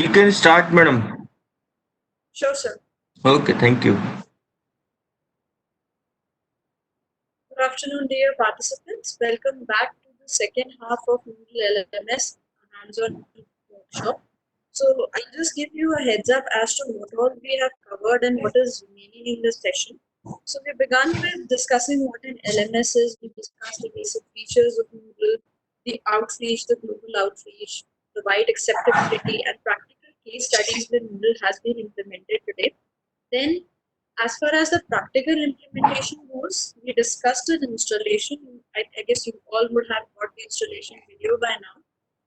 You can start, madam. Sure, sir. Okay, thank you. Good afternoon, dear participants. Welcome back to the second half of Moodle LMS hands-on workshop. So I'll just give you a heads up as to what all we have covered and what is remaining in this session. So we began with discussing what an LMS is. We discussed the basic features of Moodle, the outreach, the global outreach, the wide acceptability, and practical case studies where Moodle has been implemented today. Then, as far as the practical implementation goes, we discussed an installation. I guess you all would have got the installation video by now,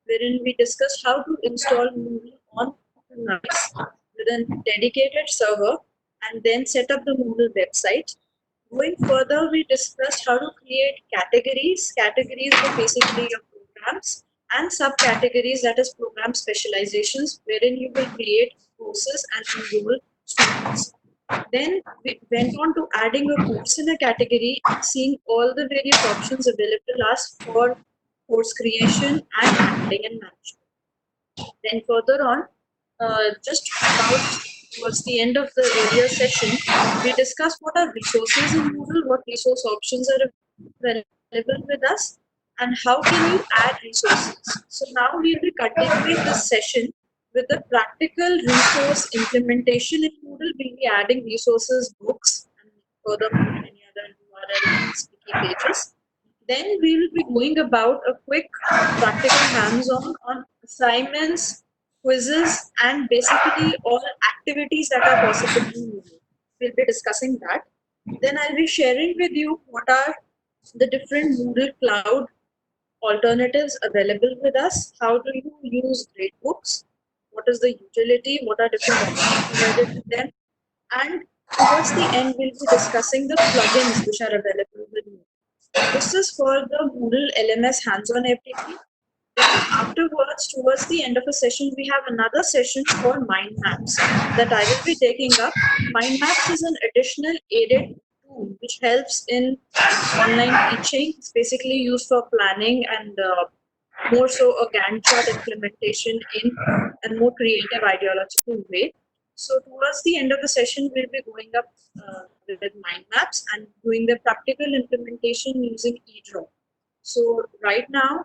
wherein we discussed how to install Moodle on premise with a dedicated server and then set up the Moodle website. Going further, we discussed how to create categories. Categories were basically your programs and subcategories, that is program specializations, wherein you will create courses and enroll students. Then we went on to adding a course in a category and seeing all the various options available to us for course creation and handling and management. Then further on, just about towards the end of the earlier session, we discussed what are resources in Moodle, what resource options are available with us, and how can you add resources. So now we'll be continuing this session with the practical resource implementation in Moodle. We'll be adding resources, books, and furthermore any other URL and sticky pages. Then we will be going about a quick practical hands-on on assignments, quizzes, and basically all activities that are possible in Moodle. We'll be discussing that. Then I'll be sharing with you what are the different Moodle Cloud alternatives available with us. How do you use Gradebooks? What is the utility? What are different options provided with them? And towards the end, we'll be discussing the plugins which are available with Moodle. This is for the Moodle LMS hands-on FTP. Then afterwards, towards the end of a session, we have another session for mind maps that I will be taking up. Mind maps is an additional aided tool which helps in online teaching. It's basically used for planning and more so a Gantt chart implementation in a more creative ideological way. So towards the end of the session, we'll be going up with mind maps and doing the practical implementation using eDraw. So right now,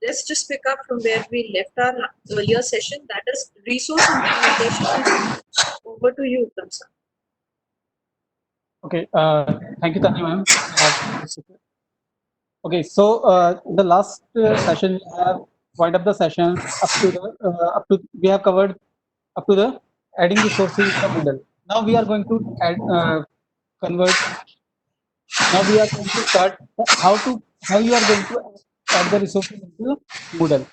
let's just pick up from where we left our earlier session, that is resource implementation. Over to you, Uttam. Okay, thank you, Tanya ma'am. Okay, so in the last session we have wind up the session up to we have covered up to the adding resources in the middle. Now we are going to add convert. Now we are going to start how you are going to add the resources into Moodle.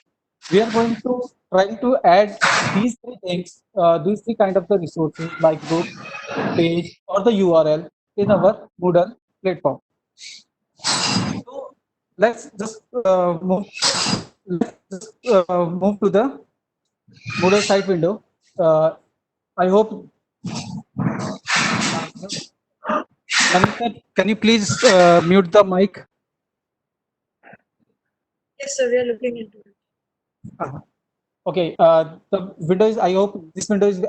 We are going to try to add these three things, these three kind of the resources like book, page, or the URL in our Moodle platform. So let's just move to the Moodle site window. I hope. Nandita, can you please mute the mic? Yes, sir, we are looking into it. Okay, the window is, I hope this window is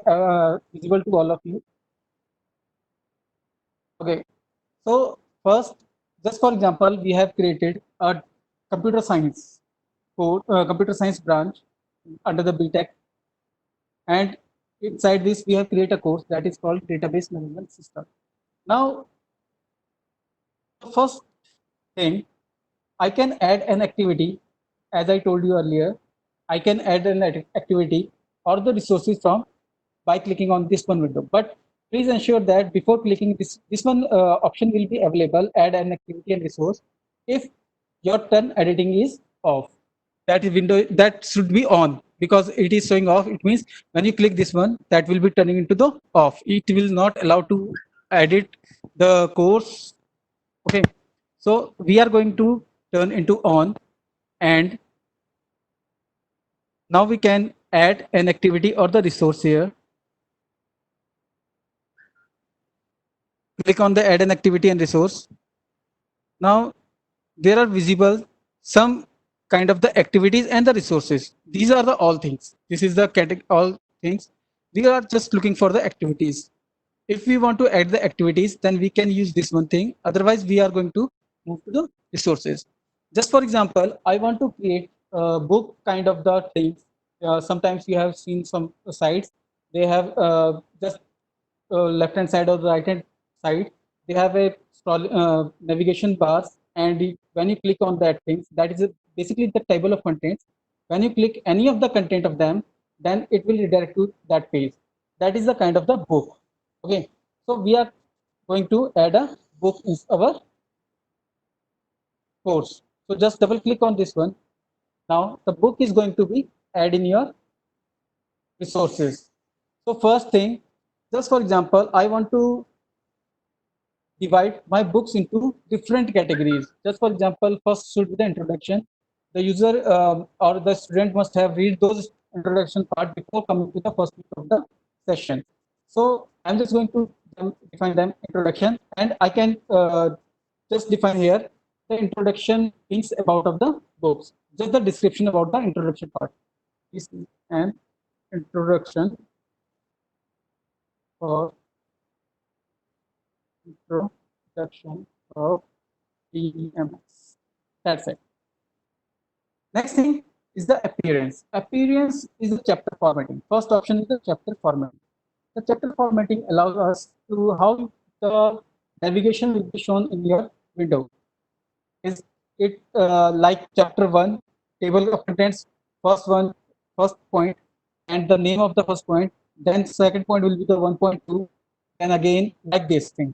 visible to all of you. Okay, so first, just for example, we have created a computer science computer science branch under the BTech, and inside this we have created a course that is called database management system. Now, the first thing, I can add an activity, as I told you earlier. I can add an activity or the resources from by clicking on this one window. But please ensure that before clicking this one option will be available, add an activity and resource, if your turn editing is off. That window that should be on, because it is showing off. It means when you click this one, that will be turning into the off. It will not allow to edit the course. Okay, so we are going to turn into on, and now we can add an activity or the resource here. Click on the add an activity and resource. Now there are visible some kind of the activities and the resources. These are the all things. This is the all things. We are just looking for the activities. If we want to add the activities, then we can use this one thing. Otherwise, we are going to move to the resources. Just for example, I want to create a book kind of the things. Sometimes you have seen some sites, they have just left hand side or the right hand side, they have a navigation bars, and when you click on that things, that is basically the table of contents. When you click any of the content of them, then it will redirect to that page. That is the kind of the book. Okay, so we are going to add a book in our course. So just double click on this one. Now the book is going to be add in your resources. So first thing, just for example, I want to divide my books into different categories. Just for example, first should be the introduction. The user or the student must have read those introduction part before coming to the first week of the session. So I'm just going to define them introduction, and I can just define here the introduction things about of the books. Just the description about the introduction part. This is an introduction for introduction of DEMS. That's it. Next thing is the appearance. Appearance is the chapter formatting. First option is the chapter formatting. The chapter formatting allows us to how the navigation will be shown in your window. Is it like chapter 1, table of contents, first point, and the name of the first point, then second point will be the 1.2, then again like this thing,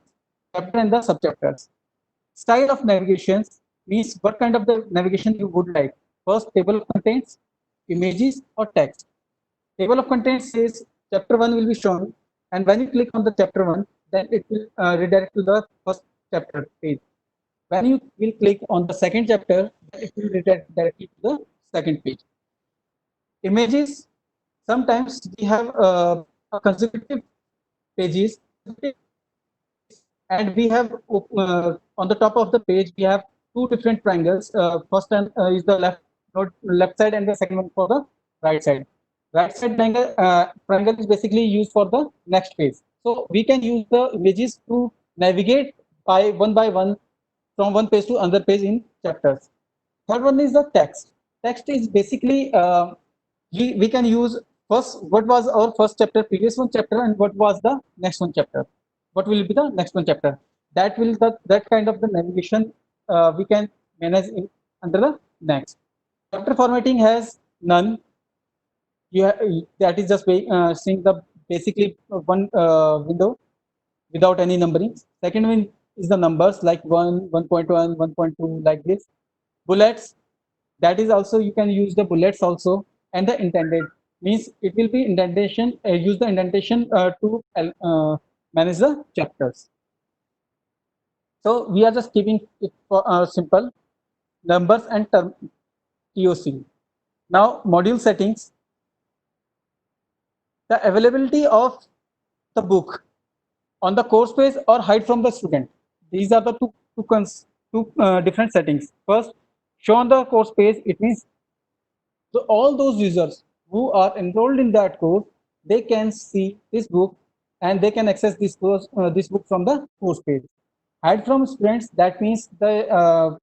chapter and the subchapters. Style of navigations means what kind of the navigation you would like. First, table of contents, images, or text. Table of contents says chapter 1 will be shown, and when you click on the chapter 1, then it will redirect to the first chapter page. When you will click on the second chapter, then it will redirect directly to the second page. Images, sometimes we have a consecutive pages, and we have on the top of the page we have two different triangles. First one is the left side, and the second one for the right side. Right side triangle is basically used for the next page. So we can use the images to navigate by one from one page to another page in chapters. Third one is the text. Text is basically we can use first what was our first chapter, previous one chapter, and what was the next one chapter. What will be the next one chapter? That kind of the navigation we can manage under the next. Chapter formatting has none. That is just seeing the basically one window without any numbering. Second one is the numbers like 1, 1.1, 1.2, like this. Bullets, that is also you can use the bullets also. And the indented means it will be indentation, use the indentation to manage the chapters. So we are just keeping it for simple numbers and term TOC. Now module settings, the availability of the book on the course page or hide from the student. These are the two different settings. First, show on the course page, it means so all those users who are enrolled in that course, they can see this book and they can access this course, this book from the course page. Hide from students, that means the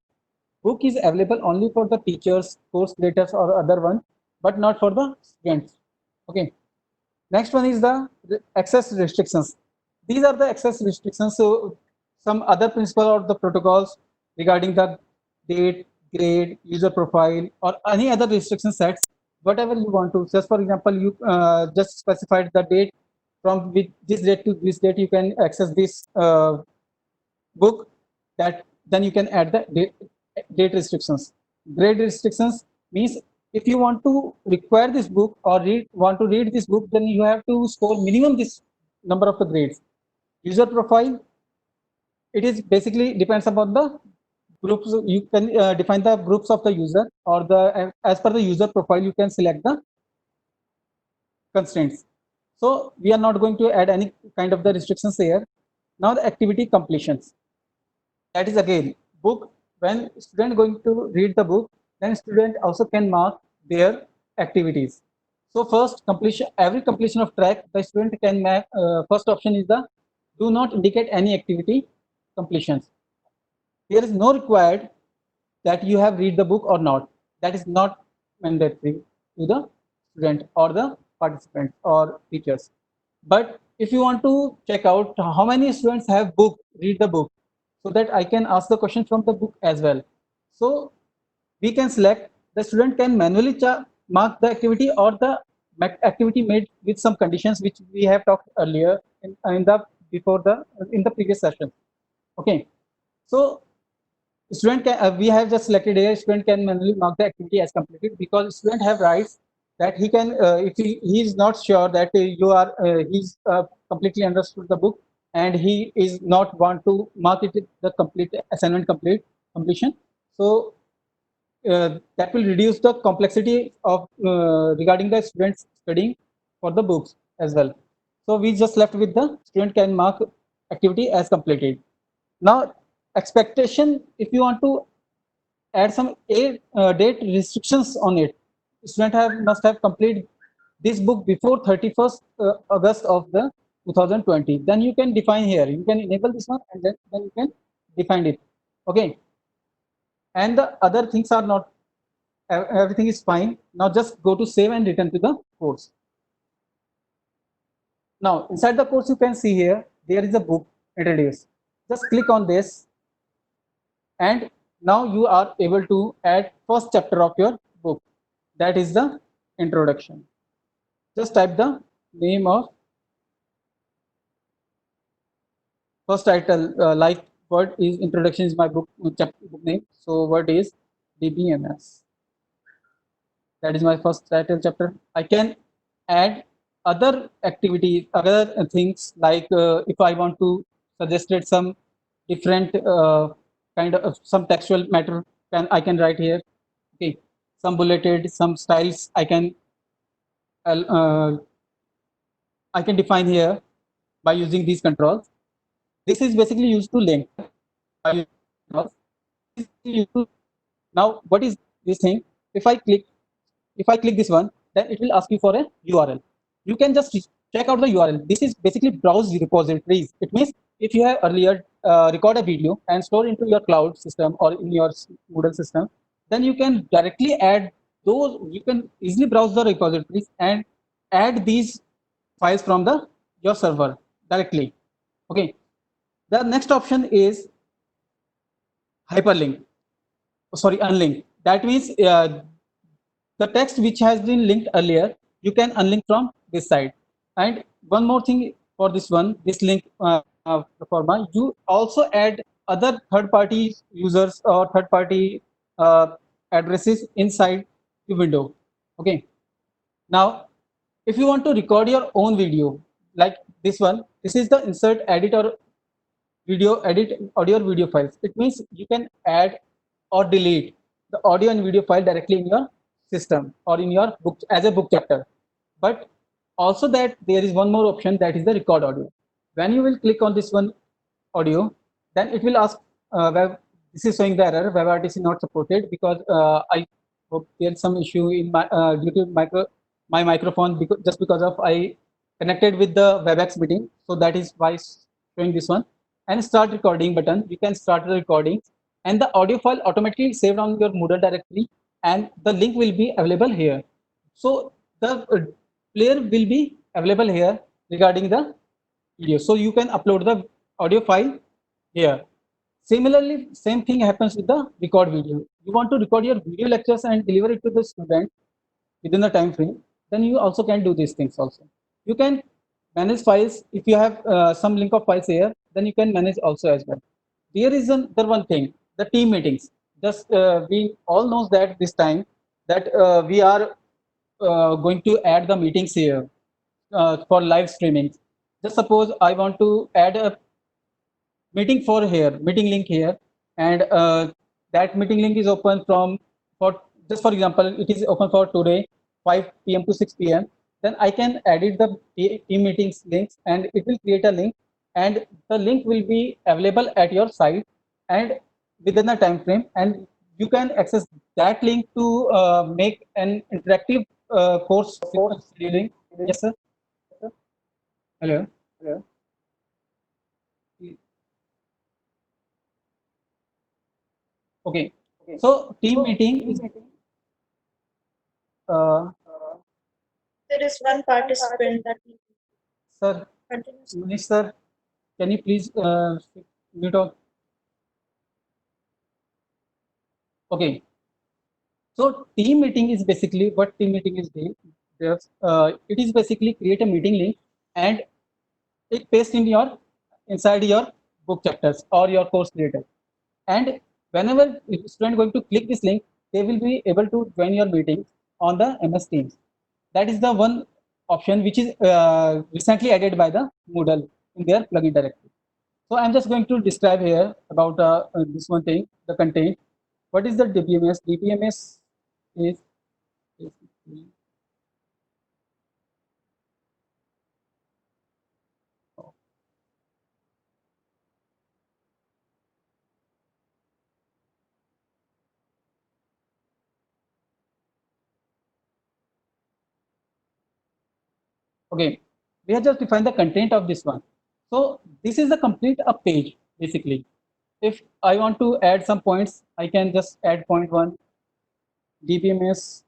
book is available only for the teachers, course creators, or other one, but not for the students. Okay. Next one is the access restrictions. These are the access restrictions. So some other principle or the protocols regarding the date, grade, user profile, or any other restriction sets, whatever you want to. Just for example, you just specified the date from with this date to this date, you can access this book. That then you can add the date restrictions. Grade restrictions means if you want to require this book or want to read this book, then you have to score minimum this number of the grades. User profile, it is basically depends upon the groups. You can define the groups of the user, or the as per the user profile you can select the constraints. So we are not going to add any kind of the restrictions here. Now the activity completions, that is again book. When student going to read the book, then student also can mark their activities. So first completion, every completion of track, the student can make, first option is the do not indicate any activity completions. There is no required that you have read the book or not. That is not mandatory to the student or the participants or teachers. But if you want to check out how many students have book, read the book, so that I can ask the question from the book as well. So we can select, the student can manually mark the activity or the activity made with some conditions which we have talked earlier in the before the in the previous session. Okay, so student can we have just selected here, student can manually mark the activity as completed, because student have rights that he can if he is not sure that you are he's completely understood the book and he is not want to mark it the complete assignment complete completion. So that will reduce the complexity of regarding the students studying for the books as well. So we just left with the student can mark activity as completed. Now expectation, if you want to add some date restrictions on it, student must have completed this book before 31st August of the 2020. Then you can define here, you can enable this one, and then you can define it. Okay, and the other things are not, everything is fine. Now just go to save and return to the course. Now inside the course you can see here there is a book introduced. Just click on this, and now you are able to add first chapter of your book, that is the introduction. Just type the name of first title, like word is introduction is my book chapter book name, so word is DBMS. That is my first title chapter. I can add other activities, other things, like if I want to suggested some different kind of some textual matter, I can write here. Okay, some bulleted, some styles uh, I can define here by using these controls. This is basically used to link. Now, what is this thing? If I click, this one, then it will ask you for a URL. You can just check out the URL. This is basically browse repositories. It means if you have earlier record a video and store into your cloud system or in your Moodle system, then you can directly add those. You can easily browse the repositories and add these files from the your server directly. Okay. The next option is hyperlink. Oh, sorry, unlink. That means the text which has been linked earlier, you can unlink from this side. And one more thing for this one, this link format, you also add other third-party users or third-party addresses inside the window. Okay. Now, if you want to record your own video, like this one, this is the insert edit or video edit audio or video files. It means you can add or delete the audio and video file directly in your system or in your book as a book chapter. But also that there is one more option, that is the record audio. When you will click on this one audio, then it will ask this is showing the error WebRTC not supported, because I hope there's some issue in my due to my microphone, because of I connected with the WebEx meeting, so that is why showing this one. And start recording button, you can start the recording, and the audio file automatically saved on your Moodle directory, and the link will be available here. So the player will be available here regarding the video, so you can upload the audio file here. Similarly, same thing happens with the record video. You want to record your video lectures and deliver it to the student within the time frame, then you also can do these things also. You can manage files. If you have some link of files here, then you can manage also as well. There is another one thing, the team meetings. Just we all knows that this time that we are going to add the meetings here for live streaming. Just suppose I want to add a meeting link here, and that meeting link is open from, for just for example, it is open for today 5 p.m. to 6 p.m. Then I can edit the team meetings links, and it will create a link, and the link will be available at your site and within the time frame, and you can access that link to make an interactive course scheduling. Yes, sir. Hello. Okay. So team meeting is uh, There is one participant that sir, continues. Manish sir, can you please mute off? Okay. So team meeting is basically what team meeting is doing. It is basically create a meeting link and it paste in your inside your book chapters or your course creator. And whenever student going to click this link, they will be able to join your meeting on the MS Teams. That is the one option which is recently added by the Moodle in their plugin directory. So I'm just going to describe here about this one thing, the content. What is the DBMS? DBMS is basically okay. We have just defined the content of this one. So this is the complete a page basically. If I want to add some points, I can just add point one. DBMS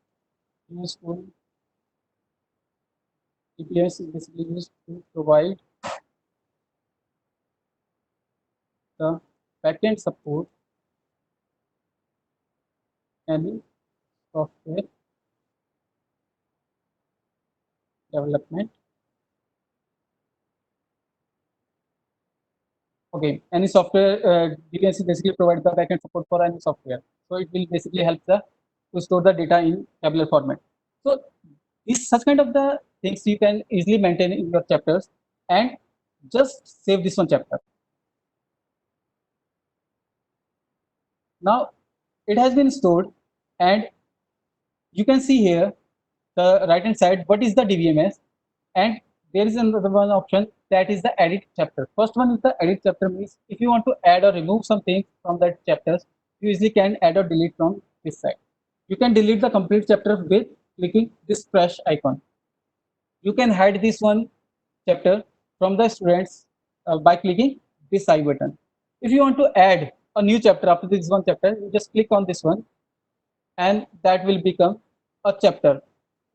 useful. DBMS is basically used to provide the backend support and software development. Okay, any software DBMS basically provide the backend support for any software. So it will basically help the to store the data in tabular format. So these such kind of the things you can easily maintain in your chapters and just save this one chapter. Now it has been stored and you can see here the right hand side what is the DBMS and there is another one option that is the edit chapter. First one is the edit chapter means if you want to add or remove something from that chapters, you easily can add or delete from this side. You can delete the complete chapter with clicking this fresh icon. You can hide this one chapter from the students by clicking this I button. If you want to add a new chapter after this one chapter, you just click on this one and that will become a chapter.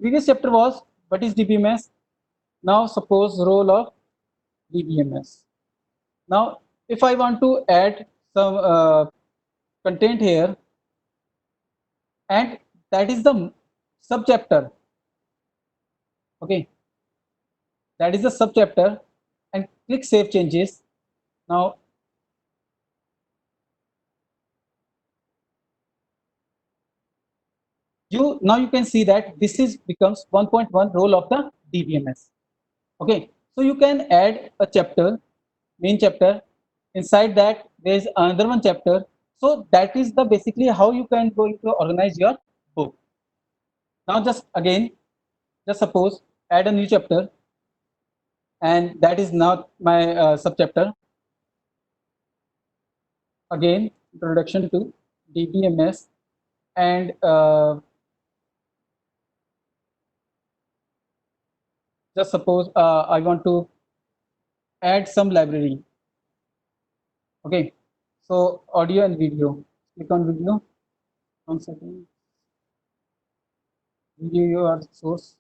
Previous chapter was what is DBMS? Now suppose role of DBMS. Now if I want to add some content here and that is the subchapter. Okay, that is the subchapter and click save changes. Now you can see that this is becomes 1.1 role of the DBMS. Okay, so you can add a chapter, main chapter. Inside that there is another one chapter. So that is the basically how you can going to organize your book. Now just again, just suppose add a new chapter, and that is not my subchapter. Again, introduction to DBMS, and just suppose I want to add some library. Okay, so audio and video. Click on video. One second. Video your source.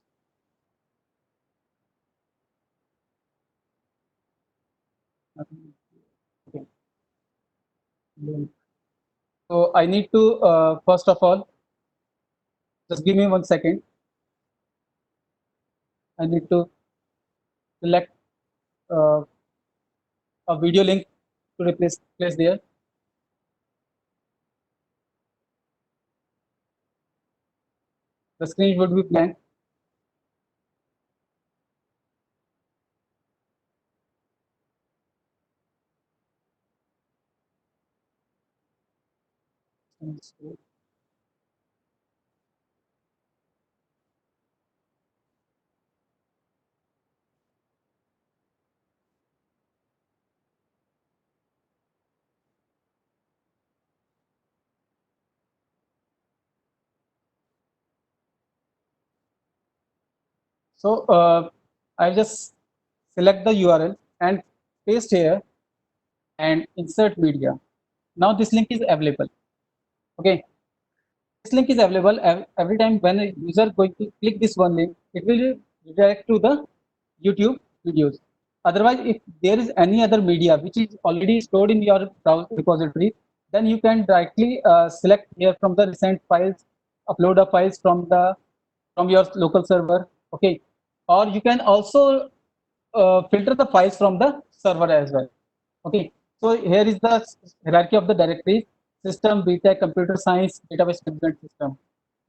Okay. So I need to first of all, just give me 1 second. I need to select uh, a video link to replace place there. The screen would be blank. So I'll just select the URL and paste here and insert media. Now this link is available. Okay, this link is available every time when a user going to click this one link, it will redirect to the YouTube videos. Otherwise, if there is any other media which is already stored in your browser repository, then you can directly select here from the recent files, upload the files from your local server. Okay, or you can also filter the files from the server as well. Okay, so here is the hierarchy of the directories: system, BTech, computer science, database management system.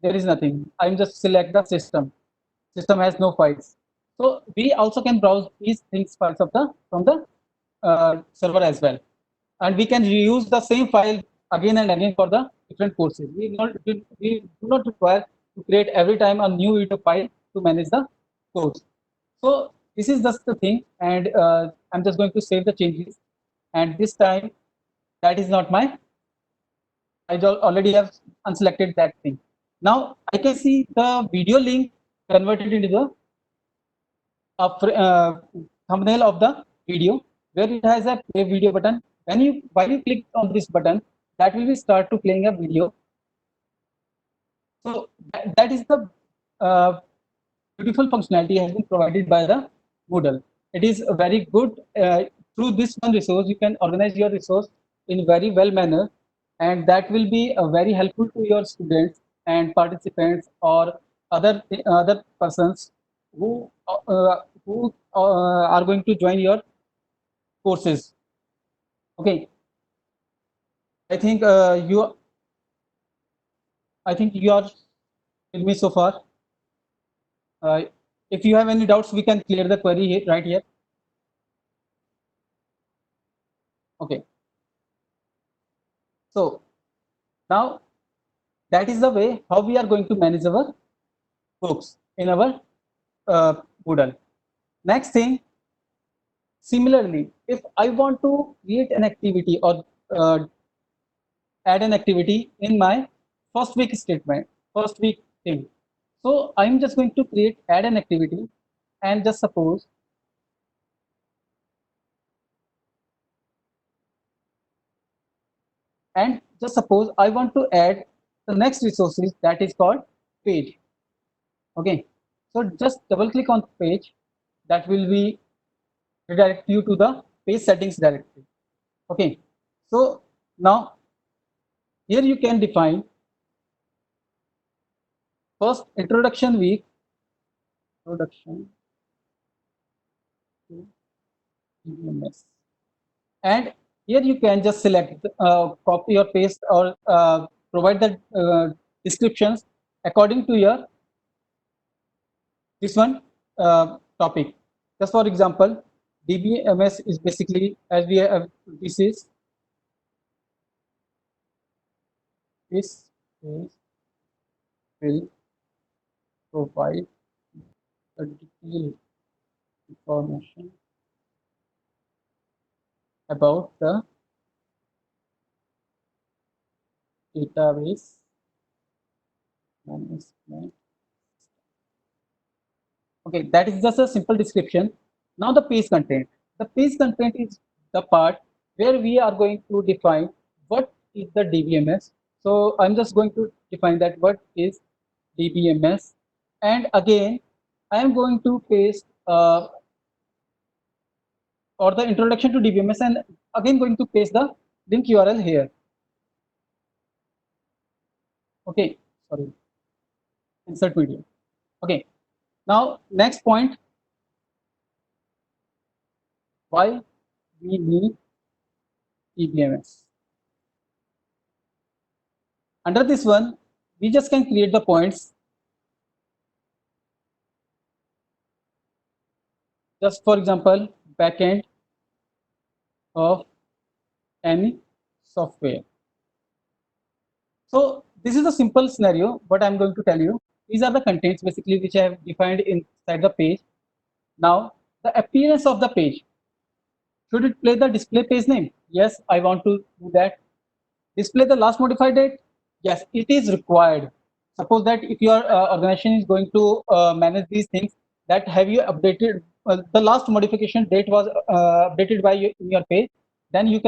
There is nothing. I'm just select the system. System has no files. So we also can browse these things files of the from the server as well, and we can reuse the same file again and again for the different courses. We do not require to create every time a new video file to manage the course. So this is just the thing, and I'm just going to save the changes. And this time, that is not my. Already have unselected that thing. Now I can see the video link converted into the thumbnail of the video, where it has a play video button. While you click on this button, that will be start to playing a video. So that is the beautiful functionality has been provided by the Moodle. It is a very good. Through this one resource, you can organize your resource in very well manner, and that will be very helpful to your students and participants or other persons who are going to join your courses. Okay, I think you are with me so far. Uh, if you have any doubts, we can clear the query here, right here. Okay. So now that is the way how we are going to manage our books in our Moodle. Next thing, similarly, if I want to create an activity or add an activity in my first week statement, first week thing. So I'm just going to add an activity, and just suppose I want to add the next resources that is called page. Okay, so just double click on page, that will be redirect you to the page settings directory. Okay, so now here you can define first introduction week, introduction to DBMS, and here you can just select copy or paste or provide the descriptions according to your this one topic. Just for example, DBMS is basically, as we have, this page will provide the detailed information about the database management. Okay, that is just a simple description. Now the page content. The page content is the part where we are going to define what is the DBMS. So I'm just going to define that what is DBMS, and again I am going to paste or the introduction to DBMS, and again going to paste the link URL here. Okay, sorry, insert video. Okay, now next point, why we need DBMS. Under this one, we just can create the points. Just for example, backend of any software. So this is a simple scenario. What I'm going to tell you, these are the contents basically which I have defined inside the page. Now the appearance of the page, should it play the display page name? Yes, I want to do that. Display the last modified date? Yes, it is required. Suppose that if your organization is going to manage these things, that have you updated, the last modification date was updated by in your page, then you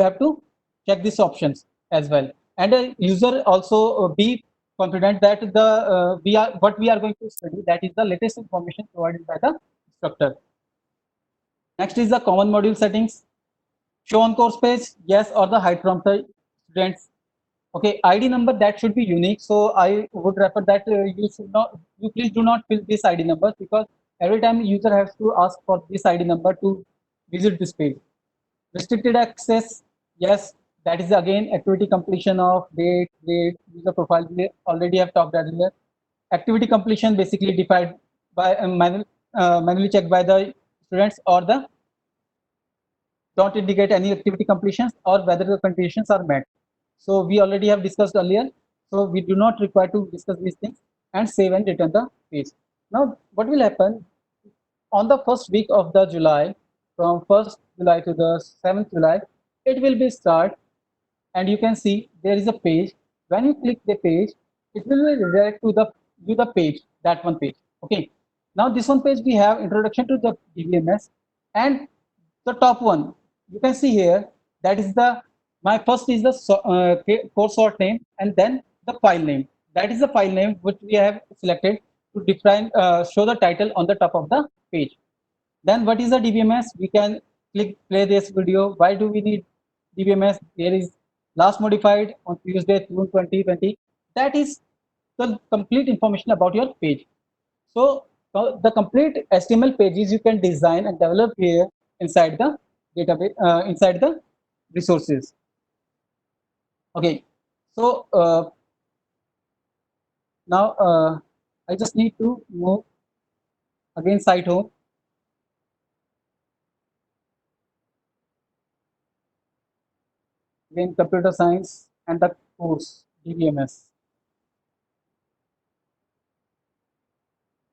have to check these options as well. And a user also be confident that the what we are going to study, that is the latest information provided by the instructor. Next is the common module settings. Show on course page, yes, or the hide from the students. Okay, ID number that should be unique. So I would refer that you please do not fill this ID number, because every time user has to ask for this ID number to visit this page. Restricted access, yes, that is again activity completion of date, user profile. We already have talked earlier. Activity completion basically defined by manually checked by the students, or the don't indicate any activity completions, or whether the conditions are met. So we already have discussed earlier. So we do not require to discuss these things, and save and return the page. Now, what will happen on the first week of the July, from 1st July to the 7th July, it will be start, and you can see there is a page. When you click the page, it will redirect to the page, that one page. Okay. Now this one page we have introduction to the DBMS, and the top one you can see here, that is the my first is the course sort name, and then the file name. That is the file name which we have selected to define show the title on the top of the page. Then what is the DBMS? We can click play this video. Why do we need DBMS? There is last modified on Tuesday, June 2020. That is the complete information about your page. So the complete HTML pages you can design and develop here inside the database, inside the resources. Okay, so now I just need to move again site home. Again, computer science and the course DBMS.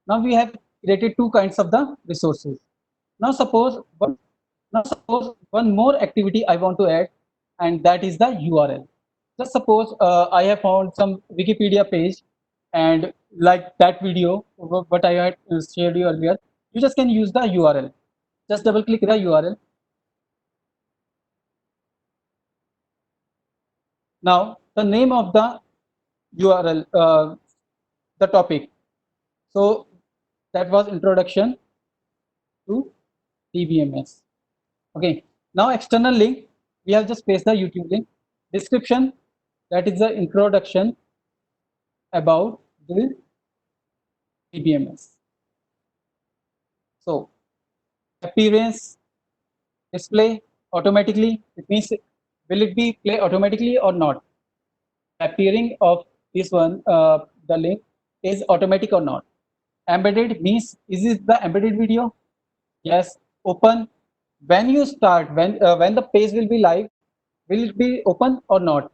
Now we have created two kinds of the resources. Now suppose one more activity I want to add, and that is the URL. Just suppose I have found some Wikipedia page, and like that video what I had shared you earlier, you just can use the URL. Just double click the URL. Now the name of the URL, the topic. So that was introduction to DBMS. Okay. Now external link, we have just pasted the YouTube link. Description, that is the introduction about the DBMS. So appearance, display automatically. It means will it be play automatically or not? Appearing of this one, the link is automatic or not? Embedded means is this the embedded video? Yes. Open, when you start, when the page will be live, will it be open or not?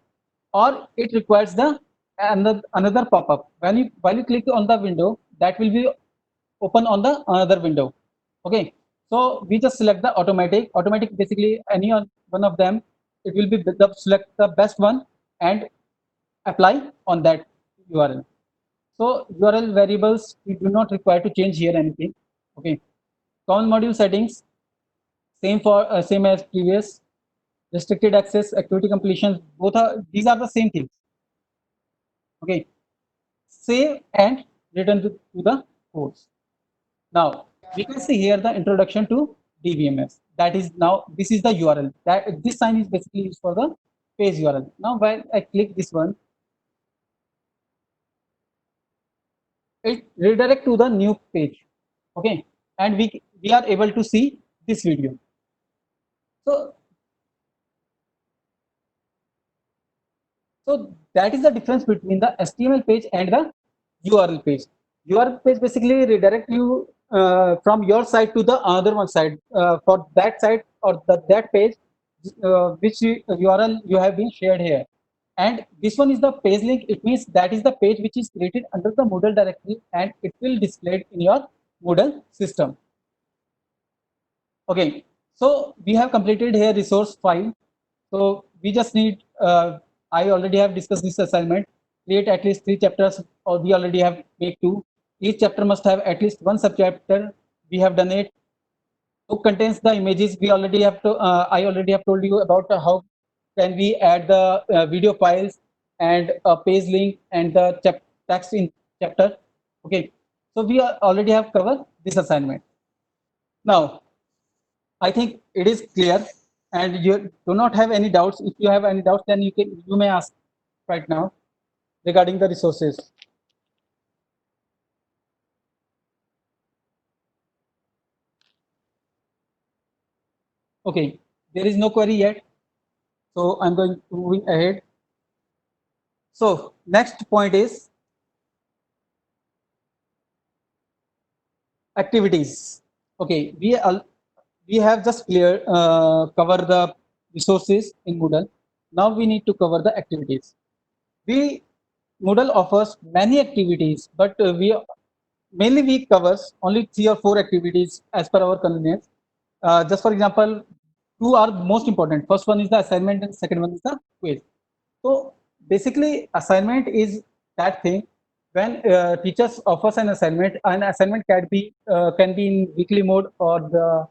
Or it requires the another pop-up. While you click on the window, that will be open on the another window. Okay. So we just select the automatic. Automatic basically any one of them. It will be select the best one and apply on that URL. So URL variables, we do not require to change here anything. Okay. Common module settings, same for same as previous. Restricted access, activity completion, both are, these are the same things. Okay. Save and return to the course. Now we can see here the introduction to DBMS. That is, now this is the URL. That this sign is basically used for the page URL. Now while I click this one, it redirect to the new page. Okay, and we are able to see this video. So that is the difference between the HTML page and the URL page. URL page basically redirect you from your site to the other one side, for that site or that page which URL you have been shared here. And this one is the page link. It means that is the page which is created under the Moodle directory, and it will display in your Moodle system. Okay, so we have completed here resource file. So we just need, I already have discussed this assignment, create at least 3 chapters, or we already have made 2. Each chapter must have at least one subchapter. We have done it. Book contains the images. We already have to. I already have told you about how can we add the video files and a page link and the text in chapter. Okay, so we already have covered this assignment. Now, I think it is clear, and you do not have any doubts. If you have any doubts, then you may ask right now regarding the resources. Okay, there is no query yet, so I'm going to moving ahead. So next point is activities. Okay, we have just cover the resources in Moodle. Now we need to cover the activities. We Moodle offers many activities, but we mainly we covers only 3 or 4 activities as per our convenience. Just for example, 2 are most important. First one is the assignment, and second one is the quiz. So basically, assignment is that thing when teachers offers an assignment can be in weekly mode or the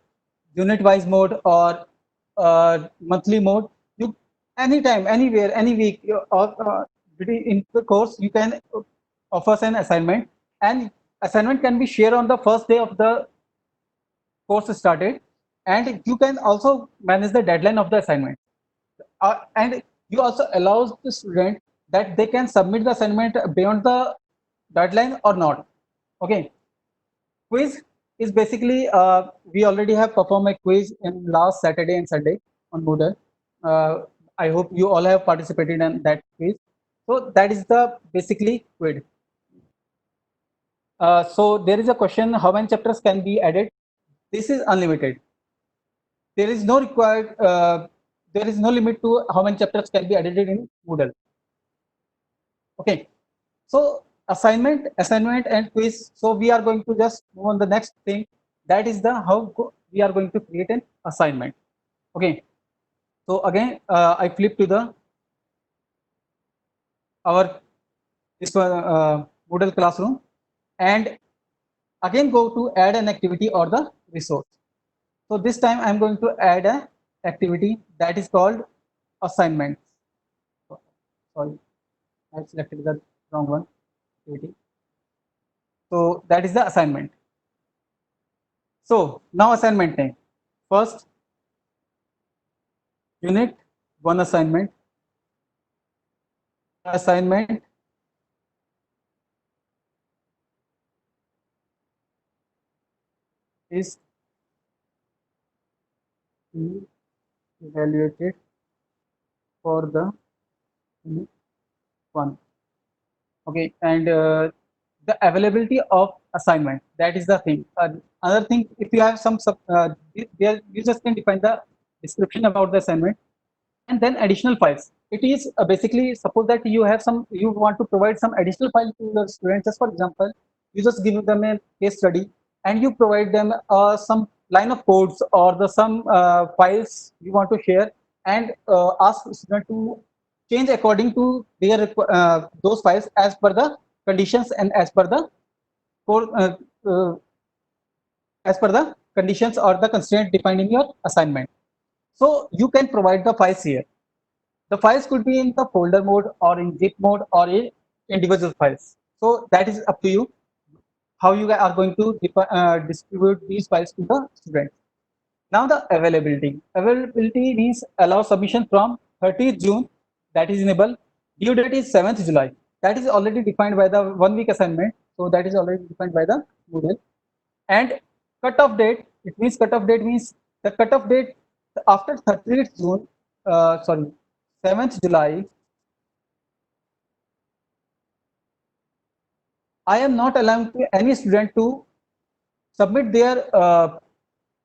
unit wise mode or monthly mode. You anytime, anywhere, any week or in the course you can offers an assignment, and assignment can be shared on the first day of the course started, and you can also manage the deadline of the assignment, and you also allows the student that they can submit the assignment beyond the deadline or not. Okay, quiz is basically we already have performed a quiz in last Saturday and Sunday on Moodle. I hope you all have participated in that quiz. So that is the basically quiz. So there is a question: how many chapters can be added? This is unlimited. There is no required. There is no limit to how many chapters can be added in Moodle. Okay, so assignment and quiz. So we are going to just move on the next thing. That is the we are going to create an assignment. Okay, so again, I flip to the our this Moodle classroom, and again go to add an activity or the resource. So this time I'm going to add an activity that is called assignment. Sorry, I selected the wrong one. Activity. So that is the assignment. So now assignment name. First, unit 1 assignment. Assignment is evaluated for the unit 1. Okay, and the availability of assignment, that is the thing. Another thing, if you have some there you just can define the description about the assignment, and then additional files. It is basically, suppose that you want to provide some additional file to the students. Just for example, you just give them a case study and you provide them some line of codes or the some files you want to share, and ask student to change according to their those files as per the conditions and as per the code, as per the conditions or the constraint defined in your assignment. So you can provide the files here. The files could be in the folder mode or in zip mode or in individual files. So that is up to you how you are going to distribute these files to the students. Now the availability. Availability means allow submission from 30th June, that is enable. Due date is 7th July. That is already defined by the 1 week assignment. So that is already defined by the Moodle. And cutoff date, it means cutoff date means the cutoff date after 30th June, sorry, 7th July, I am not allowing any student to submit their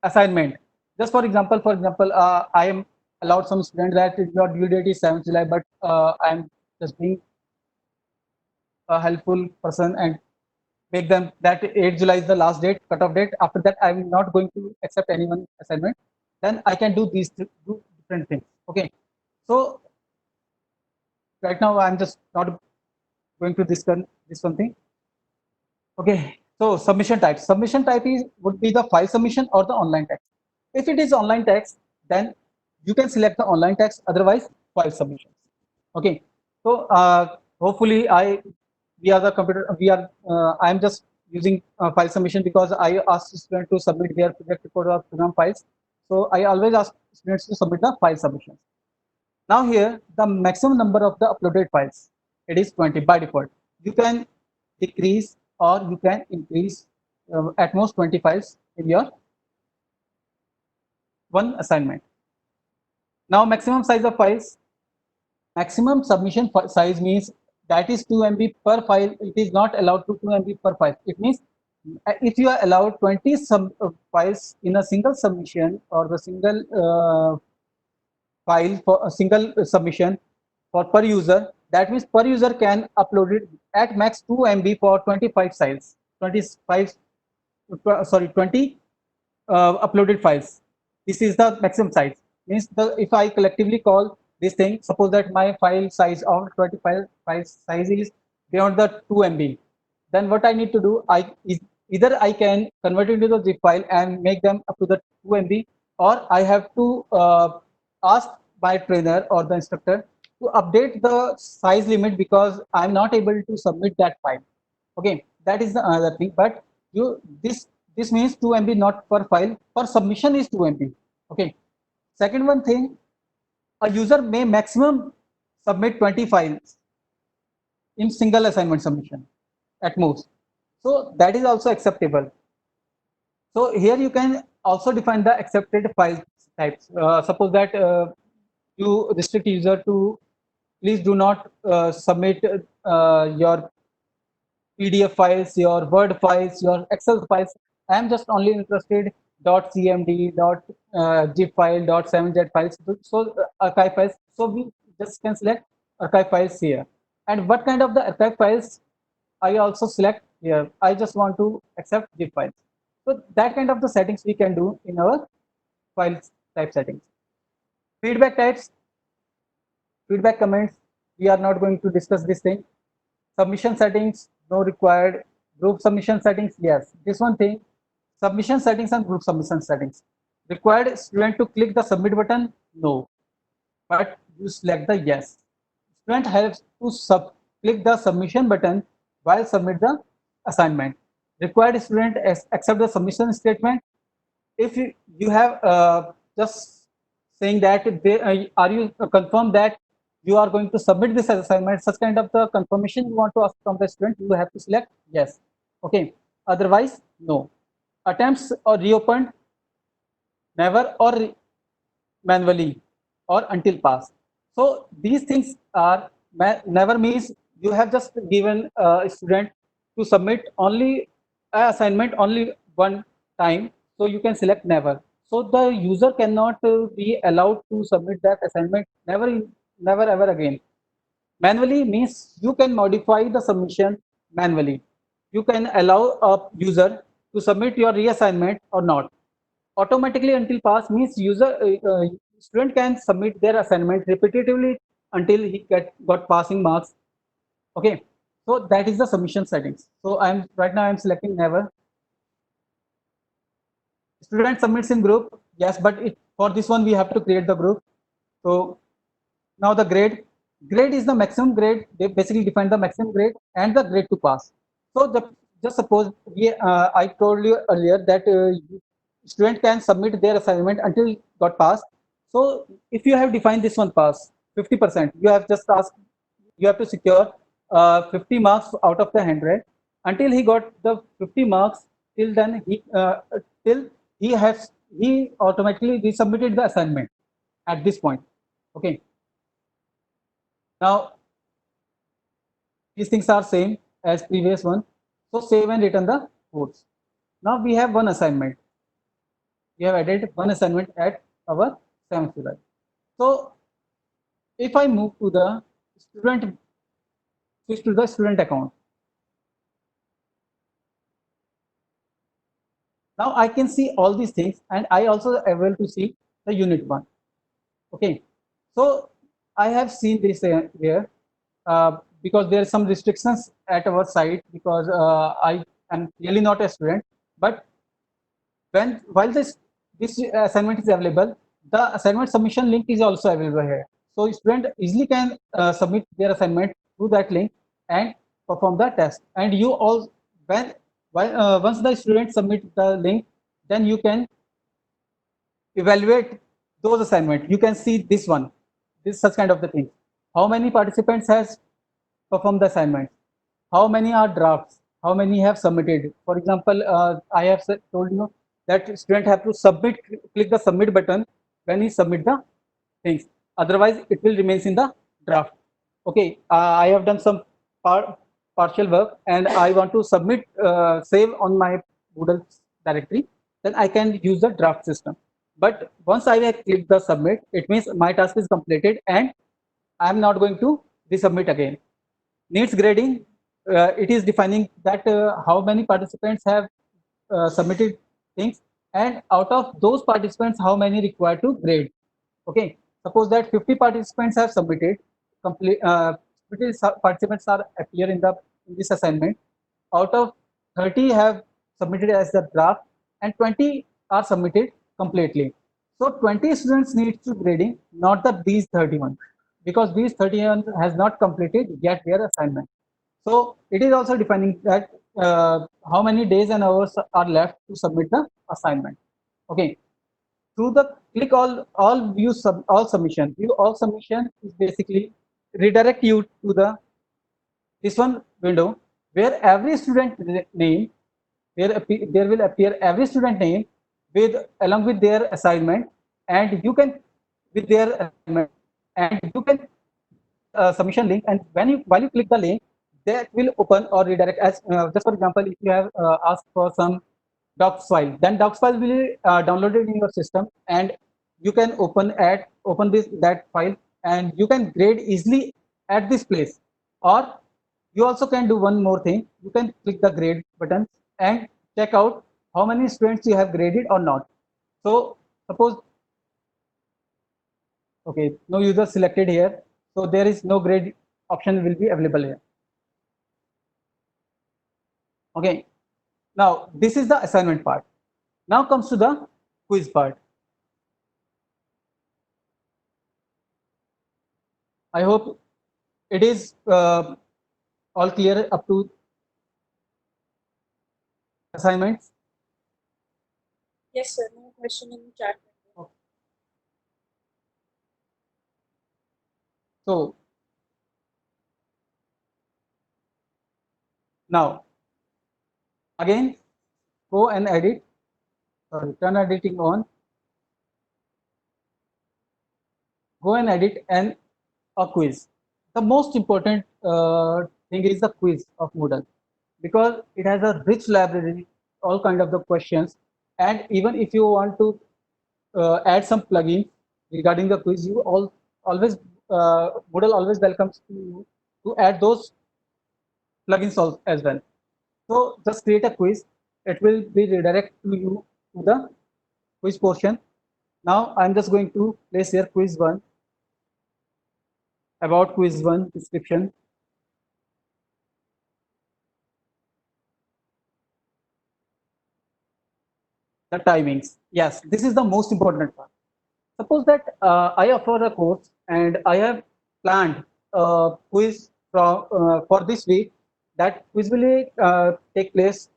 assignment. Just for example, I am allowed some student that your due date is 7th July, but I am just being a helpful person and make them that 8th July is the last date, cutoff date. After that, I am not going to accept anyone's assignment. Then I can do these two different things. Okay. So right now I'm just not going to discuss this one thing. Okay, so submission type. Submission type is would be the file submission or the online text. If it is online text, then you can select the online text. Otherwise, file submission. Okay, so hopefully we are the computer. I am just using file submission because I asked students to submit their project report or program files. So I always ask students to submit the file submissions. Now here, the maximum number of the uploaded files, it is 20 by default. You can decrease or you can increase at most 20 files in your one assignment. Now maximum size of files, maximum submission size means that is 2 MB per file. It is not allowed to 2 MB per file. It means if you are allowed 20 files in a single submission or the single file for a single submission for per user, that means per user can upload it at max 2 MB for 25 files, 25 sorry 20 uploaded files. This is the maximum size. Means the if I collectively call this thing, suppose that my file size of 25 file size is beyond the 2 MB, then what I need to do, I is either I can convert it into the zip file and make them up to the 2 MB, or I have to ask my trainer or the instructor to update the size limit because I'm not able to submit that file. Okay, that is the another thing. But you this means 2 MB not per file, per submission is 2 MB. Okay. Second one thing, a user may maximum submit 20 files in single assignment submission at most. So that is also acceptable. So here you can also define the accepted file types. Suppose that you restrict user to please do not submit your PDF files, your Word files, your Excel files. I am just only interested .cmd, .zip file, .7z files. So archive files. So we just can select archive files here. And what kind of the archive files I also select here. I just want to accept zip files. So that kind of the settings we can do in our file type settings. Feedback types, feedback comments. We are not going to discuss this thing. Submission settings, no required. Group submission settings, yes. This one thing, submission settings and group submission settings. Required student to click the submit button, no. But you select the yes. Student has to click the submission button while submit the assignment. Required student accept the submission statement. If you have just saying that they, are you confirm that you are going to submit this assignment, such kind of the confirmation you want to ask from the student, you have to select yes. Okay, otherwise no. Attempts or reopened, never, or manually, or until pass. So these things are never means you have just given a student to submit only a assignment only one time, so you can select never. So the user cannot be allowed to submit that assignment never ever again. Manually means you can modify the submission manually. You can allow a user to submit your reassignment or not. Automatically until pass means student can submit their assignment repetitively until he got passing marks. Okay, so that is the submission settings. So I'm selecting never. Student submits in group, yes, but for this one we have to create the group. So now the grade is the maximum grade. They basically define the maximum grade and the grade to pass. So just suppose I told you earlier that student can submit their assignment until got passed. So if you have defined this one pass 50%, you have just asked, you have to secure 50 marks out of the 100 until he got the 50 marks. Till then till he automatically resubmitted the assignment at this point. Okay. Now these things are same as previous one. So save and return the codes. Now we have one assignment. We have added one assignment at our 7th July. So if I move to the switch to the student account. Now I can see all these things and I also able to see the unit 1. Okay. So I have seen this here because there are some restrictions at our site because I I'm clearly not a student, but while this assignment is available, the assignment submission link is also available here. So student easily can submit their assignment through that link and perform the test. And you all once the student submit the link, then you can evaluate those assignments. You can see this such kind of the thing. How many participants has performed the assignment? How many are drafts? How many have submitted? For example, I have told you that student have to click the submit button when he submit the things. Otherwise, it will remains in the draft. Okay, I have done some partial work and I want to save on my Moodle directory. Then I can use the draft system. But once I have clicked the submit, it means my task is completed and I am not going to resubmit again. Needs grading, it is defining that how many participants have submitted things, and out of those participants how many required to grade. Okay, suppose that 50 participants have submitted, complete 50 participants are appear in this assignment. Out of 30 have submitted as the draft and 20 are submitted completely. So 20 students need to grading, not the these 31, because these 31 has not completed yet their assignment. So it is also defining that how many days and hours are left to submit the assignment. Okay. Through the click all view all submission. View all submission is basically redirect you to the this one window where every student name there will appear every student name with along with their assignment, and you can with their assignment, and you can submission link, and while you click the link, that will open or redirect as just for example, if you have asked for some docs file, then docs file will be downloaded in your system, and you can open this that file, and you can grade easily at this place. Or you also can do one more thing. You can click the grade button and check out how many students you have graded or not. So suppose, okay, no user selected here, so there is no grade option will be available here. Okay, now this is the assignment part. Now comes to the quiz part. I hope it is all clear up to assignments. Yes, sir. No question in the chat. So now again go and edit, sorry, turn editing on, go and edit a quiz. The most important thing is the quiz of Moodle, because it has a rich library, all kind of the questions, and even if you want to add some plugins regarding the quiz, you always Moodle always welcomes you to add those plugins as well. So just create a quiz. It will be redirect to you to the quiz portion. Now I'm just going to place here quiz 1, about quiz 1 description. The timings. Yes, this is the most important part. Suppose that I offer a course and I have planned a quiz for this week. That quiz will take place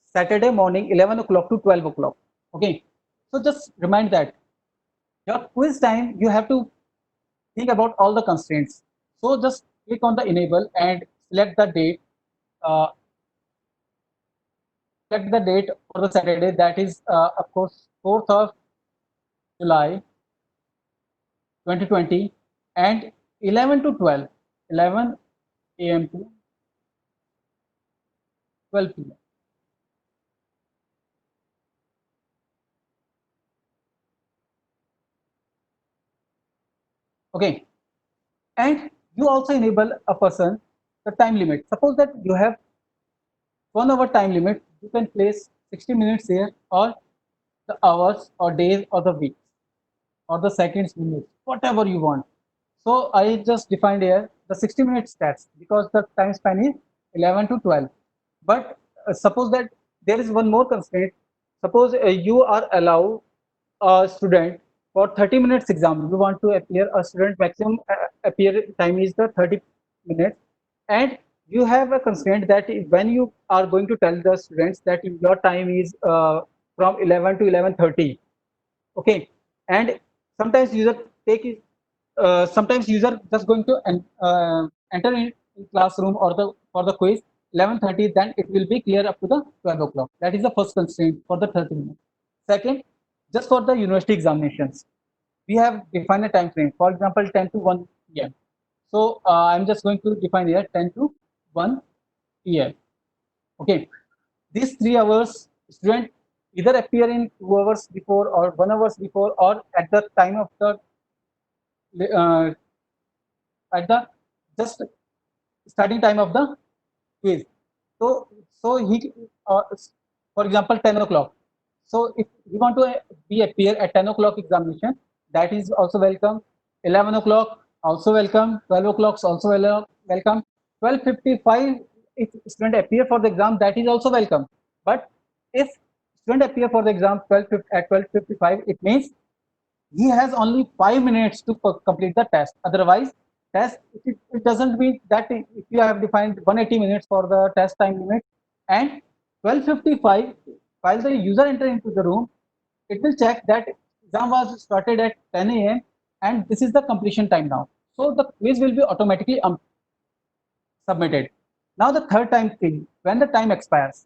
Saturday morning 11 o'clock to 12 o'clock. Okay, so just remind that your quiz time you have to think about all the constraints. So just click on the enable and select the date. Uh, Select the date for the Saturday, that is of course 4th of July 2020, and 11 to 12, 11 a.m. to 12 p.m. Okay, and you also enable a person the time limit. Suppose that you have 1 hour time limit, you can place 60 minutes here, or the hours or days or the weeks or the seconds, minutes, whatever you want. So I just defined here the 60 minute stats because the time span is 11 to 12. But suppose that there is one more constraint. Suppose you are allowed a student for 30 minutes exam. You want to appear a student maximum appear time is the 30 minutes, and you have a constraint that when you are going to tell the students that your time is from 11 to 11:30. Okay, and sometimes user take it, sometimes user just going to enter in classroom or the for the quiz 11:30, then it will be clear up to the 12 o'clock. That is the first constraint for the 30 minutes. Second, just for the university examinations, we have defined a time frame. For example, 10 to 1 p.m. So I'm just going to define here 10 to 1 p.m. Okay, these 3 hours, student either appear in 2 hours before or 1 hours before or at the time of the uh, at the just starting time of the quiz. So he, for example, 10 o'clock. So if you want to be appear at 10 o'clock examination, that is also welcome. 11 o'clock also welcome. 12 o'clock also welcome. 12:55, if student appear for the exam, that is also welcome. But if student appear for the exam 12 at 12:55, it means he has only 5 minutes to complete the test. Otherwise, it doesn't mean that if you have defined 180 minutes for the test time limit and 12:55, while the user enter into the room, it will check that exam was started at 10 a.m. and this is the completion time now. So the quiz will be automatically submitted. Now the third time thing, when the time expires,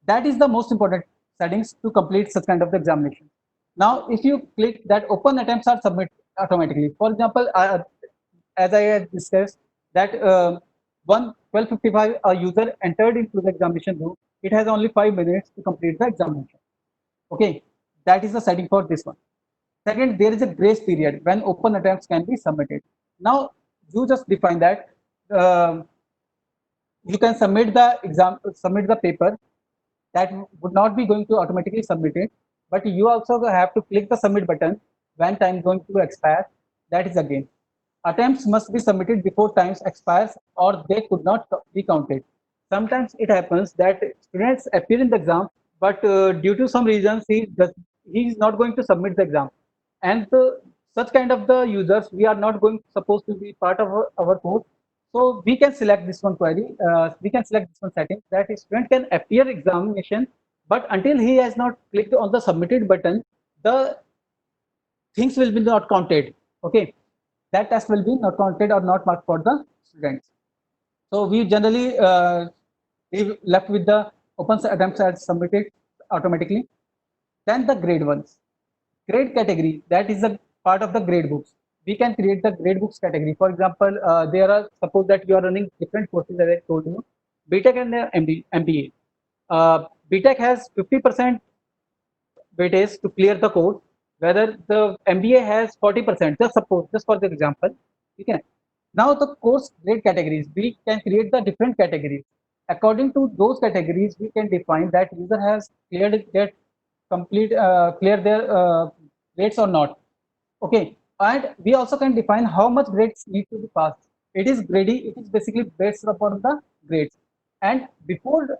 that is the most important settings to complete such kind of the examination. Now, if you click that open attempts are submit automatically. For example, as I had discussed that 12:55 a user entered into the examination room, it has only 5 minutes to complete the examination. Okay, that is the setting for this one. Second, there is a grace period when open attempts can be submitted. Now, you just define that you can submit the exam, submit the paper that would not be going to automatically submit it, but you also have to click the submit button when time is going to expire. That is again, attempts must be submitted before times expires or they could not be counted. Sometimes it happens that students appear in the exam, but due to some reasons he is not going to submit the exam, and such kind of the users we are not going supposed to be part of our course. So we can select this one query. We can select this one setting that a student can appear examination, but until he has not clicked on the submitted button, the things will be not counted. Okay, that test will be not counted or not marked for the students. So we generally leave left with the open attempts as submitted automatically. Then the grade ones, grade category, that is a part of the grade books. We can create the grade books category. For example, there are, suppose that you are running different courses as I told you, BTech and MBA. BTech has 50% weightage to clear the course, whether the MBA has 40%. Just suppose, just for the example, okay. Now the course grade categories, we can create the different categories. According to those categories, we can define that user has cleared their clear their grades or not. Okay, and we also can define how much grades need to be passed. It is grading. It is basically based upon the grades. And before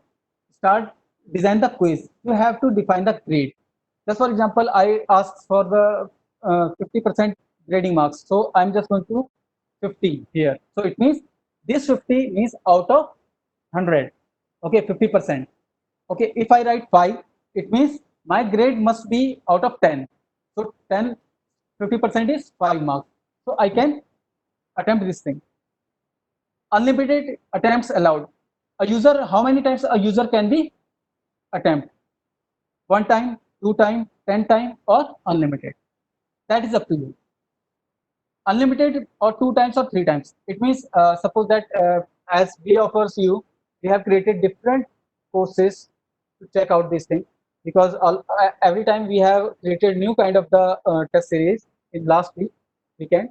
start design the quiz, you have to define the grade. Just for example, I asked for the 50% grading marks. So I'm just going to 50 here. So it means this 50 means out of 100. Okay, 50%. Okay, if I write 5, it means my grade must be out of 10. So 10, 50% is 5 marks. So I can attempt this thing. Unlimited attempts allowed. A user, how many times a user can be attempt? 1 time, 2 time, 10 time, or unlimited. That is up to you. Unlimited or 2 times or 3 times. It means suppose that as we offers you, we have created different courses to check out this thing, because every time we have created new kind of the test series in last weekend.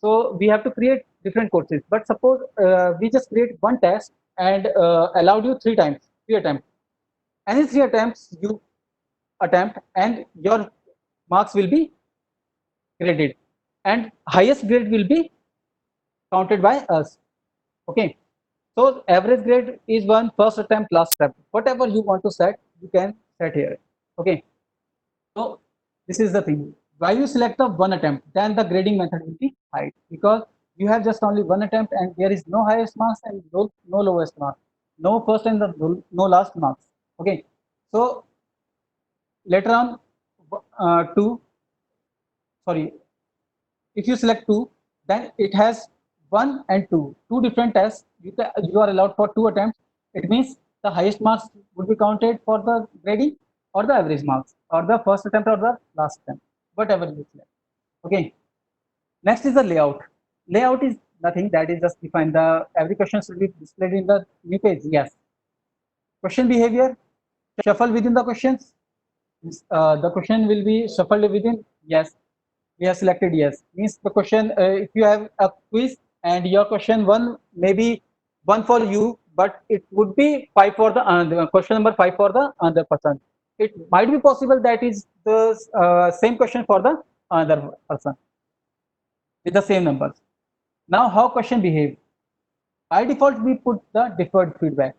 So we have to create different courses. But suppose we just create one test and allowed you 3 times, 3 attempts. Any 3 attempts you attempt and your marks will be graded, and highest grade will be counted by us. Okay, So average grade is one, first attempt, last attempt. Whatever you want to set, you can set here. Okay. So this is the thing. While you select the one attempt, then the grading method will be high, because you have just only one attempt and there is no highest marks and no lowest marks, no first and no last marks. Okay. So later on, two, sorry, if you select two, then it has one and two different tests. You are allowed for two attempts. It means the highest marks would be counted for the grading, or the average marks, or the first attempt or the last attempt, whatever you select. Okay. Next is the layout. Layout is nothing, that is just define the every question should be displayed in the new page. Yes. Question behavior, shuffle within the questions. The question will be shuffled within. Yes, we have selected yes. Means the question, if you have a quiz and your question one maybe one for you, but it would be five for the question number five for the other person. It might be possible that is the same question for the other person with the same numbers. Now, how question behave? By default, we put the deferred feedback,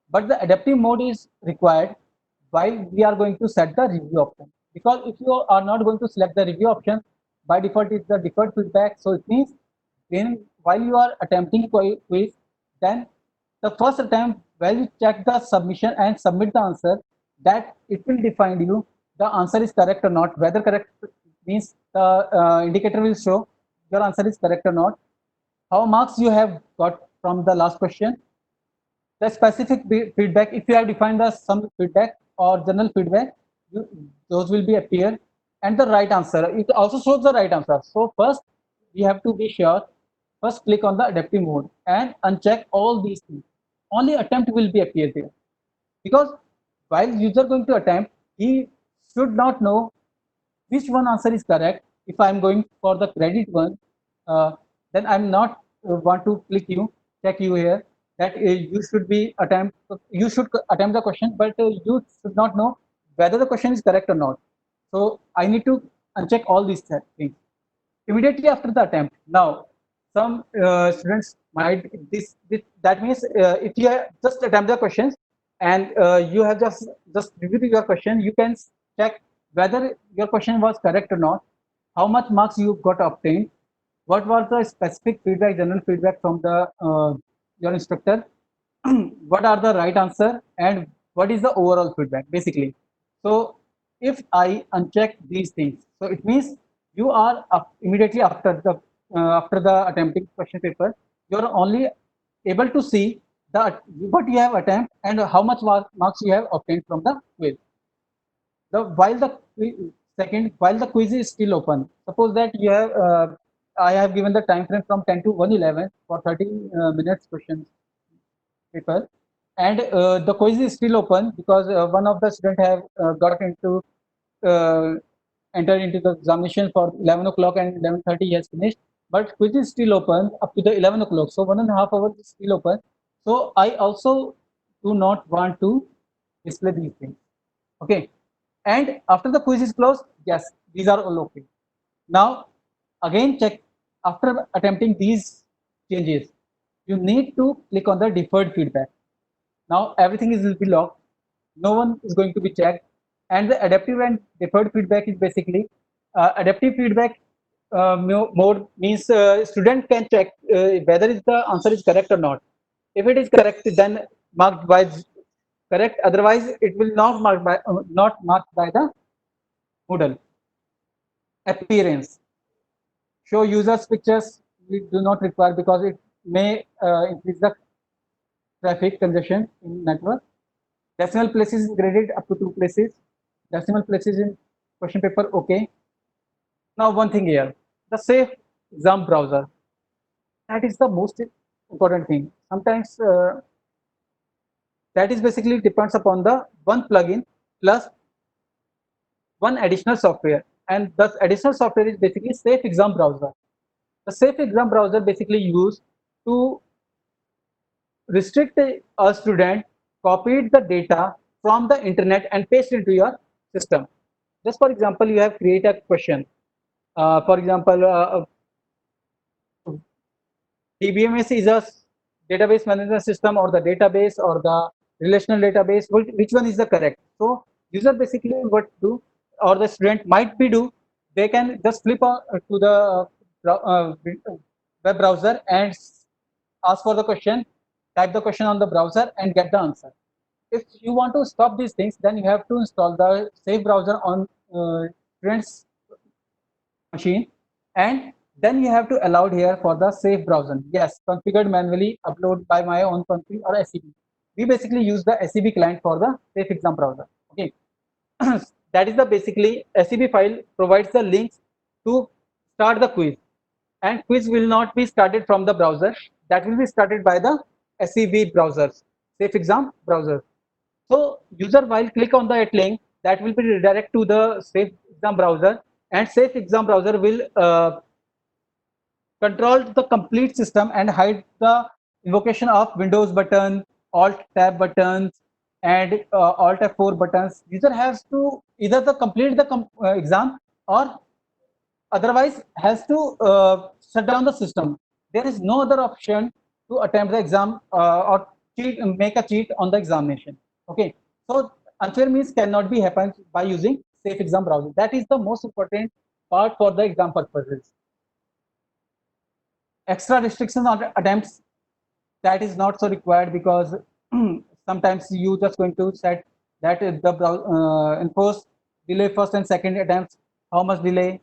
but the adaptive mode is required while we are going to set the review option. Because if you are not going to select the review option, by default it's the deferred feedback. So it means while you are attempting quiz, then the first attempt, while you check the submission and submit the answer, that it will define you the answer is correct or not. Whether correct means the indicator will show your answer is correct or not, how marks you have got from the last question, the specific feedback. If you have defined the some feedback or general feedback, those will be appear, and the right answer. It also shows the right answer. So first, we have to be sure. First, click on the adaptive mode and uncheck all these things. Only attempt will be appear there, because while user going to attempt, he should not know which one answer is correct. If I'm going for the credit one, then I'm not want to click you, check you here, that you should be attempt, you should attempt the question, but you should not know whether the question is correct or not. So I need to uncheck all these things immediately after the attempt. Now, some students might that means if you just attempt the questions and you have just reviewed your question, you can check whether your question was correct or not, how much marks you got obtained, what was the specific feedback, general feedback from the your instructor, what are the right answer, and what is the overall feedback basically. So if I uncheck these things, so it means you are immediately after the attempting question paper, you are only able to see the what you have attempt and how much marks you have obtained from the quiz. While the while the quiz is still open, suppose that you have I have given the time frame from 10 to 1:11 for 30 minutes question paper, and the quiz is still open because one of the student have got into uh, entered into the examination for 11 o'clock and 11:30 he has finished, but quiz is still open up to the 11 o'clock, so 1.5 hours is still open. So I also do not want to display these things. Okay, and after the quiz is closed, yes, these are all okay. Now again check, after attempting these changes, you need to click on the deferred feedback. Now everything is will be locked, no one is going to be checked, and the adaptive and deferred feedback is basically adaptive feedback mode means student can check whether the answer is correct or not. If it is correct, then marked by correct, otherwise it will not marked by the Moodle. Appearance, show users pictures, we do not require because it may increase the traffic congestion in network. Decimal places is graded up to 2 places. Decimal places in question paper, okay. Now one thing here, the safe exam browser. That is the most important thing. Sometimes that is basically depends upon the one plugin plus one additional software, and the additional software is basically safe exam browser. The safe exam browser basically used to restrict a student copied the data from the internet and paste into your system. Just for example, you have created a question. For example, DBMS is a database management system or the database or the relational database, which one is the correct. So user basically what do, or the student might be do, they can just flip to the web browser and ask for the question, type the question on the browser and get the answer. If you want to stop these things, then you have to install the safe browser on student's machine, and then you have to allow here for the safe browser. Yes, configured manually, upload by my own config or SCB. We basically use the SCB client for the safe exam browser. Okay, that is the basically SCB file provides the links to start the quiz, and quiz will not be started from the browser. That will be started by the SCB browsers, safe exam browser. So user while click on the link, that will be redirect to the safe exam browser, and safe exam browser will control the complete system and hide the invocation of Windows button, Alt tab buttons, and Alt F4 buttons. User has to either the complete the exam, or otherwise has to shut down the system. There is no other option to attempt the exam or make a cheat on the examination. Okay, so unfair means cannot be happened by using safe exam browser. That is the most important part for the exam purposes. Extra restriction on attempts, that is not so required, because sometimes you just going to set that the enforce delay first and second attempts, how much delay,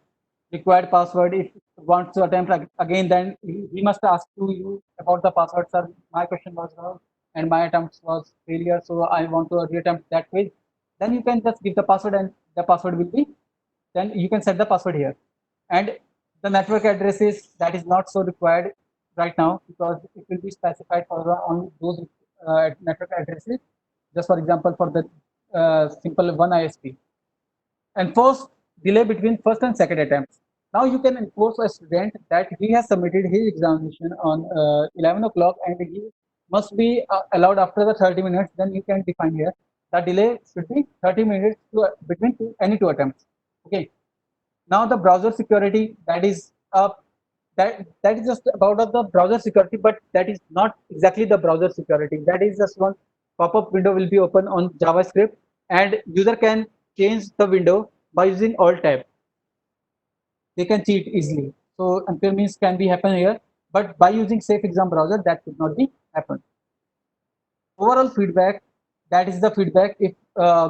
required password. If wants to attempt again, then he must ask to you about the password. Sir, my question was wrong and my attempt was failure, so I want to reattempt that quiz. Then you can just give the password, and the password will be, then you can set the password here. And the network addresses, that is not so required right now, because it will be specified for the on those network addresses. Just for example, for the simple one ISP. Enforce delay between first and second attempts. Now you can enforce a student that he has submitted his examination on 11 o'clock, and he must be allowed after the 30 minutes. Then you can define here the delay should be 30 minutes between any two attempts. Okay. Now the browser security, that is that is just about the browser security, but that is not exactly the browser security. That is just one pop-up window will be open on JavaScript, and user can change the window by using Alt tab. They can cheat easily. So unfair means can be happen here, but by using safe exam browser, that could not be happen. Overall feedback, that is the feedback. If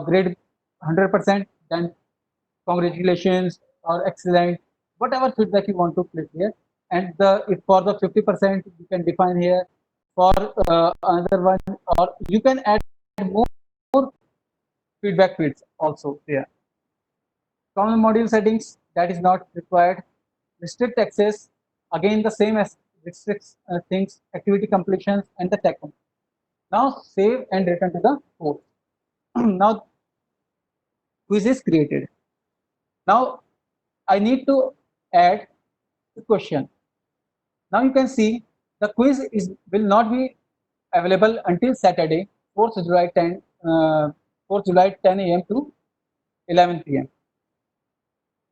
grade 100%, then congratulations or excellent, whatever feedback you want to click here. And if for the 50%, you can define here. For another one, or you can add more feedback fields also there. Common module settings, that is not required. Restrict access, again the same as restricts things, activity completions and the tag. Now save and return to the code. Now quiz is created. Now I need to add the question. Now you can see the quiz will not be available until Saturday, 4th July 4th July 10 a.m. to 11 p.m.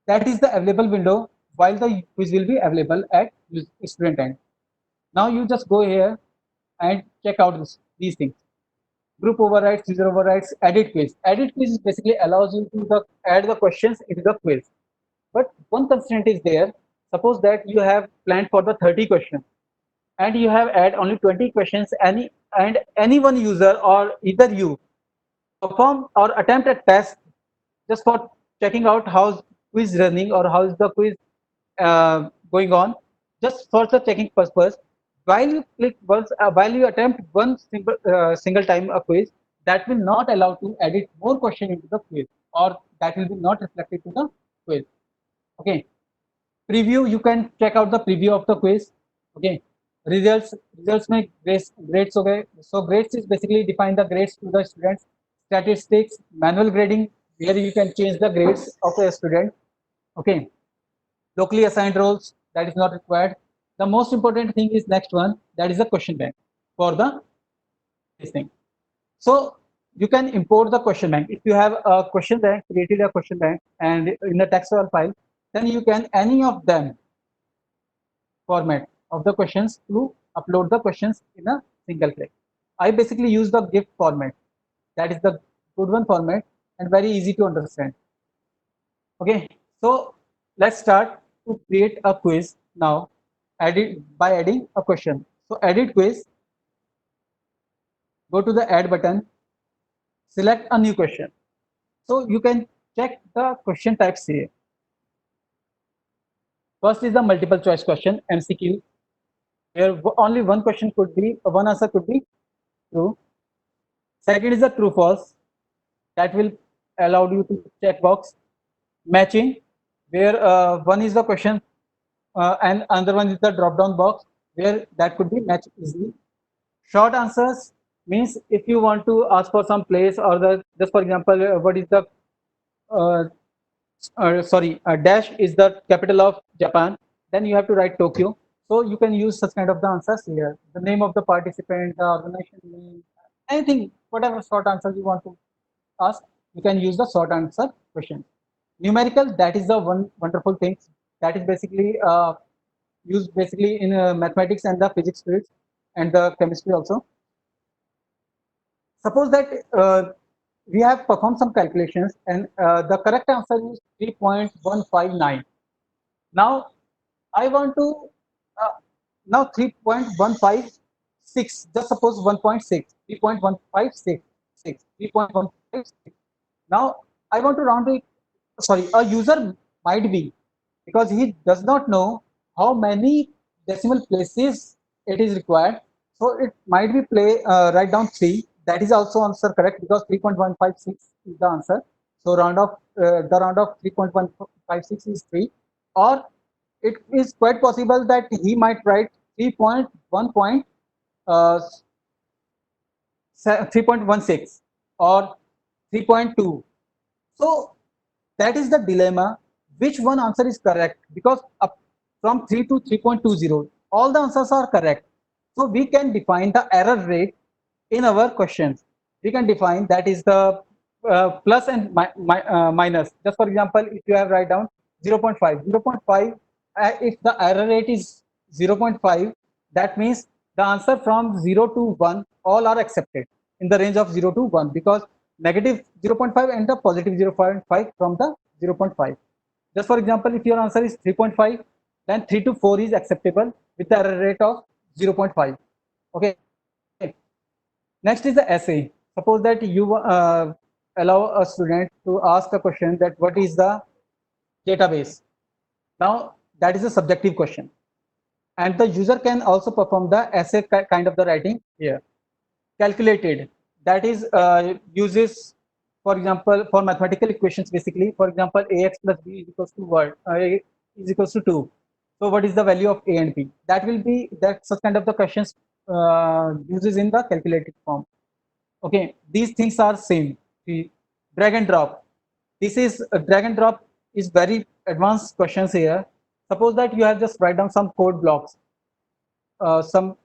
That is the available window, while the quiz will be available at student end. Now you just go here and check out these things. Group overrides, user overrides, edit quiz. Edit quiz basically allows you to add the questions into the quiz. But one constraint is there. Suppose that you have planned for the 30 questions, and you have add only 20 questions, any one user or either you perform or attempt a test just for checking out how quiz running or how is the quiz going on, just for the checking purpose. While you click once, while you attempt one single time a quiz, that will not allow to edit more question into the quiz, or that will be not reflected to the quiz. Okay. Preview, you can check out the preview of the quiz. Okay. Results make grades. Okay. So grades is basically define the grades to the students. Statistics, manual grading, here you can change the grades of a student. Okay. Locally assigned roles, that is not required. The most important thing is next one, that is the question bank for the this thing. So you can import the question bank. If you have a question bank, created a question bank, and in the text file, then you can any of them format of the questions to upload the questions in a single click. I basically use the GIF format. That is the good one format and very easy to understand. Okay, so let's start to create a quiz now. By adding a question. So edit quiz. Go to the add button. Select a new question. So you can check the question types here. First is the multiple choice question, MCQ, where only one answer could be true. Second is the true false, that will allow you to check box. Matching, where one is the question and another one is the drop down box, where that could be matched easily. Short answers means if you want to ask for some place or the, just for example, what is the dash is the capital of Japan, then you have to write Tokyo. So you can use such kind of the answers here. The name of the participant, the organization name, anything, whatever short answers you want to ask, you can use the short answer question. Numerical, that is the one wonderful thing. That is basically used basically in mathematics and the physics fields and the chemistry also. Suppose that we have performed some calculations and the correct answer is 3.159. Now I want to now 3.156, just suppose 1.6, 3.156, 3.156. Now I want to round it. Sorry, a user might be, because he does not know how many decimal places it is required. So it might be write down 3. That is also answer correct, because 3.156 is the answer. So the round of 3.156 is 3. Or it is quite possible that he might write 3.1 3.16 or 3.2. So that is the dilemma. Which one answer is correct? Because up from 3 to 3.20, all the answers are correct. So we can define the error rate in our questions. We can define that is the plus and minus. Just for example, if you have write down 0.5, 0.5, if the error rate is 0.5, that means the answer from 0 to 1 all are accepted in the range of 0 to 1, because negative 0.5 and the positive 0.5 from the 0.5. Just for example, if your answer is 3.5, then 3 to 4 is acceptable with the error rate of 0.5. Okay. Next is the essay. Suppose that you allow a student to ask a question that what is the database. Now that is a subjective question, and the user can also perform the essay kind of the writing here. Calculated, that is uses, for example, for mathematical equations, basically, for example, ax plus b is equals to what? A is equals to 2. So what is the value of a and b? That will be that such kind of the questions uses in the calculated form. Okay, these things are same. The drag and drop. This is drag and drop is very advanced questions here. Suppose that you have just write down some code blocks. Some,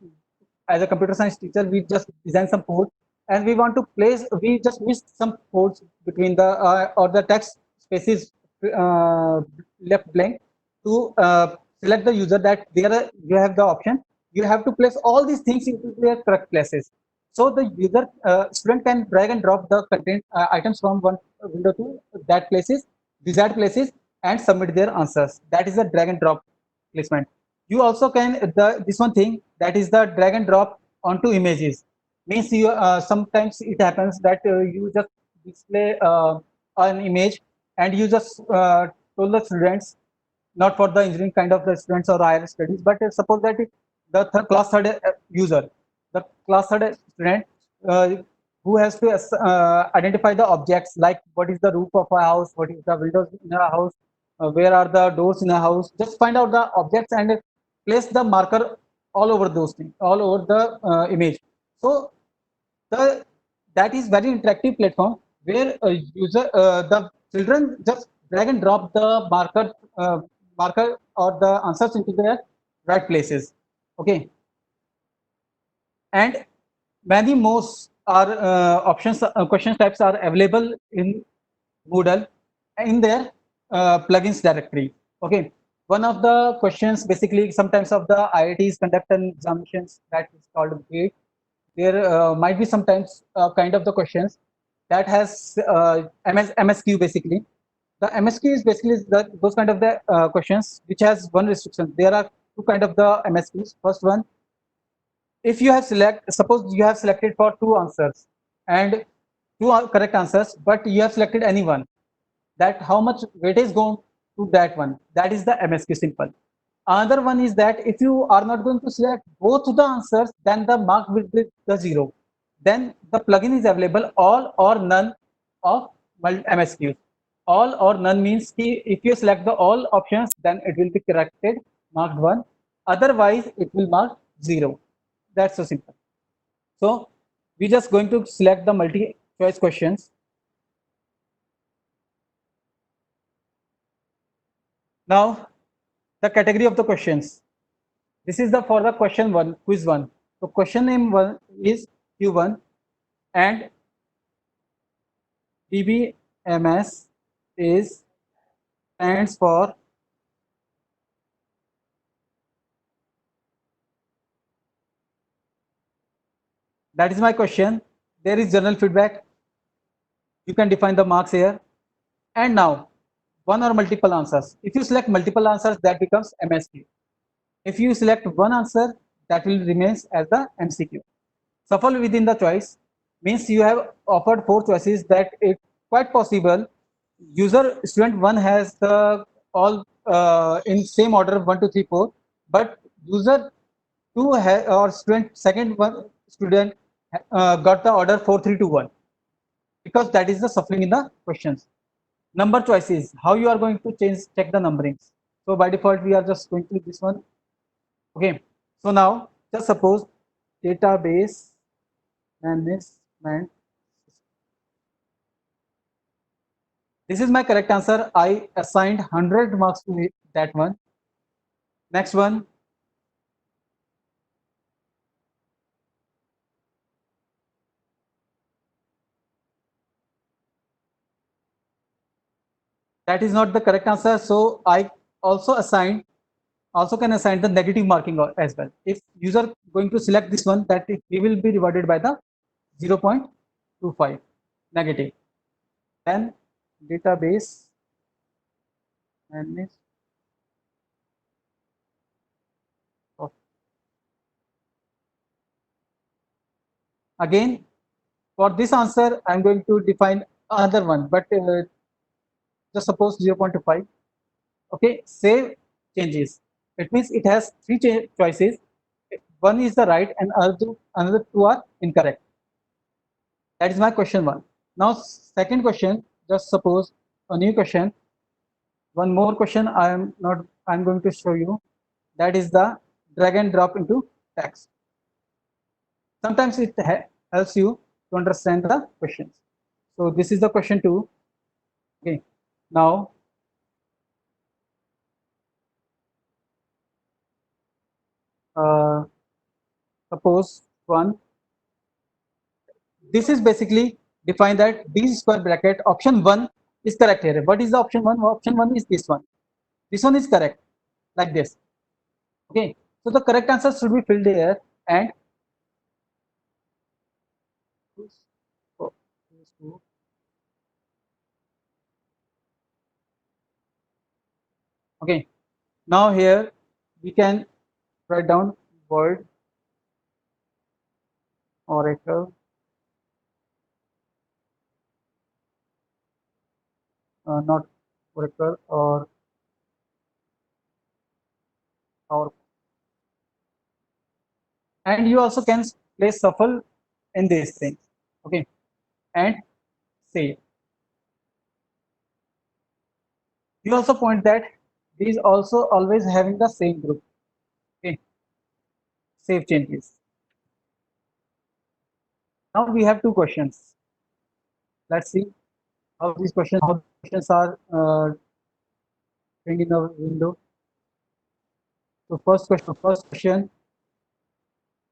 as a computer science teacher, we just design some code and we want to place, we just miss some codes between the or the text spaces left blank to select the user that there you have the option. You have to place all these things into their correct places. So the user student can drag and drop the content items from one window to that places, desired places, and submit their answers. That is a drag and drop placement. You also can this one thing, that is the drag and drop onto images. Means you sometimes it happens that you just display an image and you just told the students, not for the engineering kind of the students or higher studies, but suppose that class third user, the class third student who has to identify the objects, like what is the roof of a house, what is the windows in a house, where are the doors in a house. Just find out the objects and place the marker all over those things, all over the image. So that is very interactive platform where the children just drag and drop the marker or the answers into their right places. Okay, and many more are options question types are available in Moodle in their plugins directory. Okay, one of the questions basically sometimes of the IITs conduct an examinations that is called GATE. there might be sometimes kind of the questions that has MSQ basically. The MSQ is basically those kind of the questions which has one restriction. There are two kind of the MSQs. First one, if you have suppose you have selected for two answers and two correct answers, but you have selected any one, that how much weightage going to that one, that is the MSQ simple. Another one is that if you are not going to select both the answers, then the mark will be the zero. Then the plugin is available all or none of MSQs. All or none means if you select the all options, then it will be corrected, marked 1. Otherwise, it will mark 0. That's so simple. So we just going to select the multi-choice questions. Now, the category of the questions. This is the for the question 1, quiz 1. So question name 1 is Q1 and DBMS is stands for that is my question. There is general feedback. You can define the marks here. And now one or multiple answers. If you select multiple answers, that becomes MSQ. If you select one answer, that will remains as the MCQ. Shuffle within the choice means you have offered 4 choices that it quite possible user student 1 has the all in same order 1 2 3 4, but user 2 or student second one student got the order 4 3 2 1, because that is the shuffling in the questions. Number choices, how you are going to check the numberings. So by default we are just going to this one. Okay, so now just suppose database management. This is my correct answer. I assigned 100 marks to that one. Next one. That is not the correct answer. So I also can assign the negative marking as well. If user going to select this one, that he will be rewarded by the 0.25 negative. Then database manage. Again, for this answer, I'm going to define another one, but just suppose 0.5. Okay, save changes. It means it has 3 choices. One is the right and another 2 are incorrect. That is my question 1. Now, second question, just suppose a new question. One more question I'm going to show you. That is the drag and drop into text. Sometimes it helps you to understand the questions. So this is the question 2. Okay, now suppose 1. This is basically define that B square bracket option 1 is correct here. What is the option 1? Option 1 is this one. This one is correct, like this. Okay, so the correct answer should be filled here and okay. Now here we can write down word Oracle not Oracle or and you also can place shuffle in these things. Okay, and save. You also point that these also always having the same group. Okay, save changes. Now we have 2 questions. Let's see how these questions are in the window. So first question.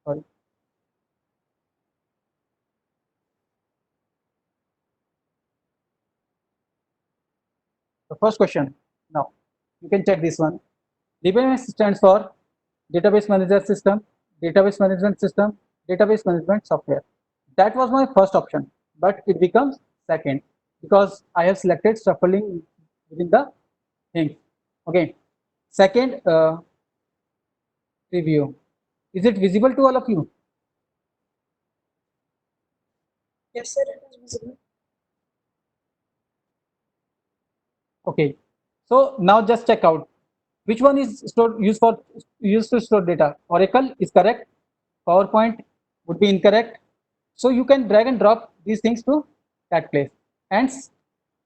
Sorry. The first question. Now you can check this one. DBMS stands for Database Manager System, Database Management System, database management software. That was my first option, but it becomes second because I have selected shuffling within the thing. Okay. Second review. Is it visible to all of you? Yes, sir, it is visible. Okay. So now just check out which one is used to store data. Oracle is correct. PowerPoint would be incorrect. So you can drag and drop these things to that place and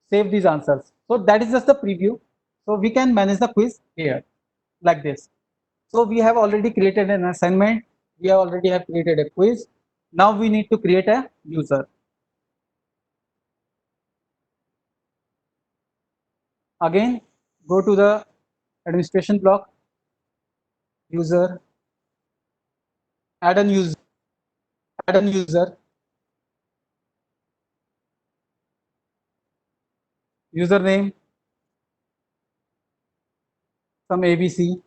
save these answers. So that is just the preview. So we can manage the quiz here like this. So we have already created an assignment. We already have created a quiz. Now we need to create a user. Again, go to the administration block, user, add a user, username, some ABC.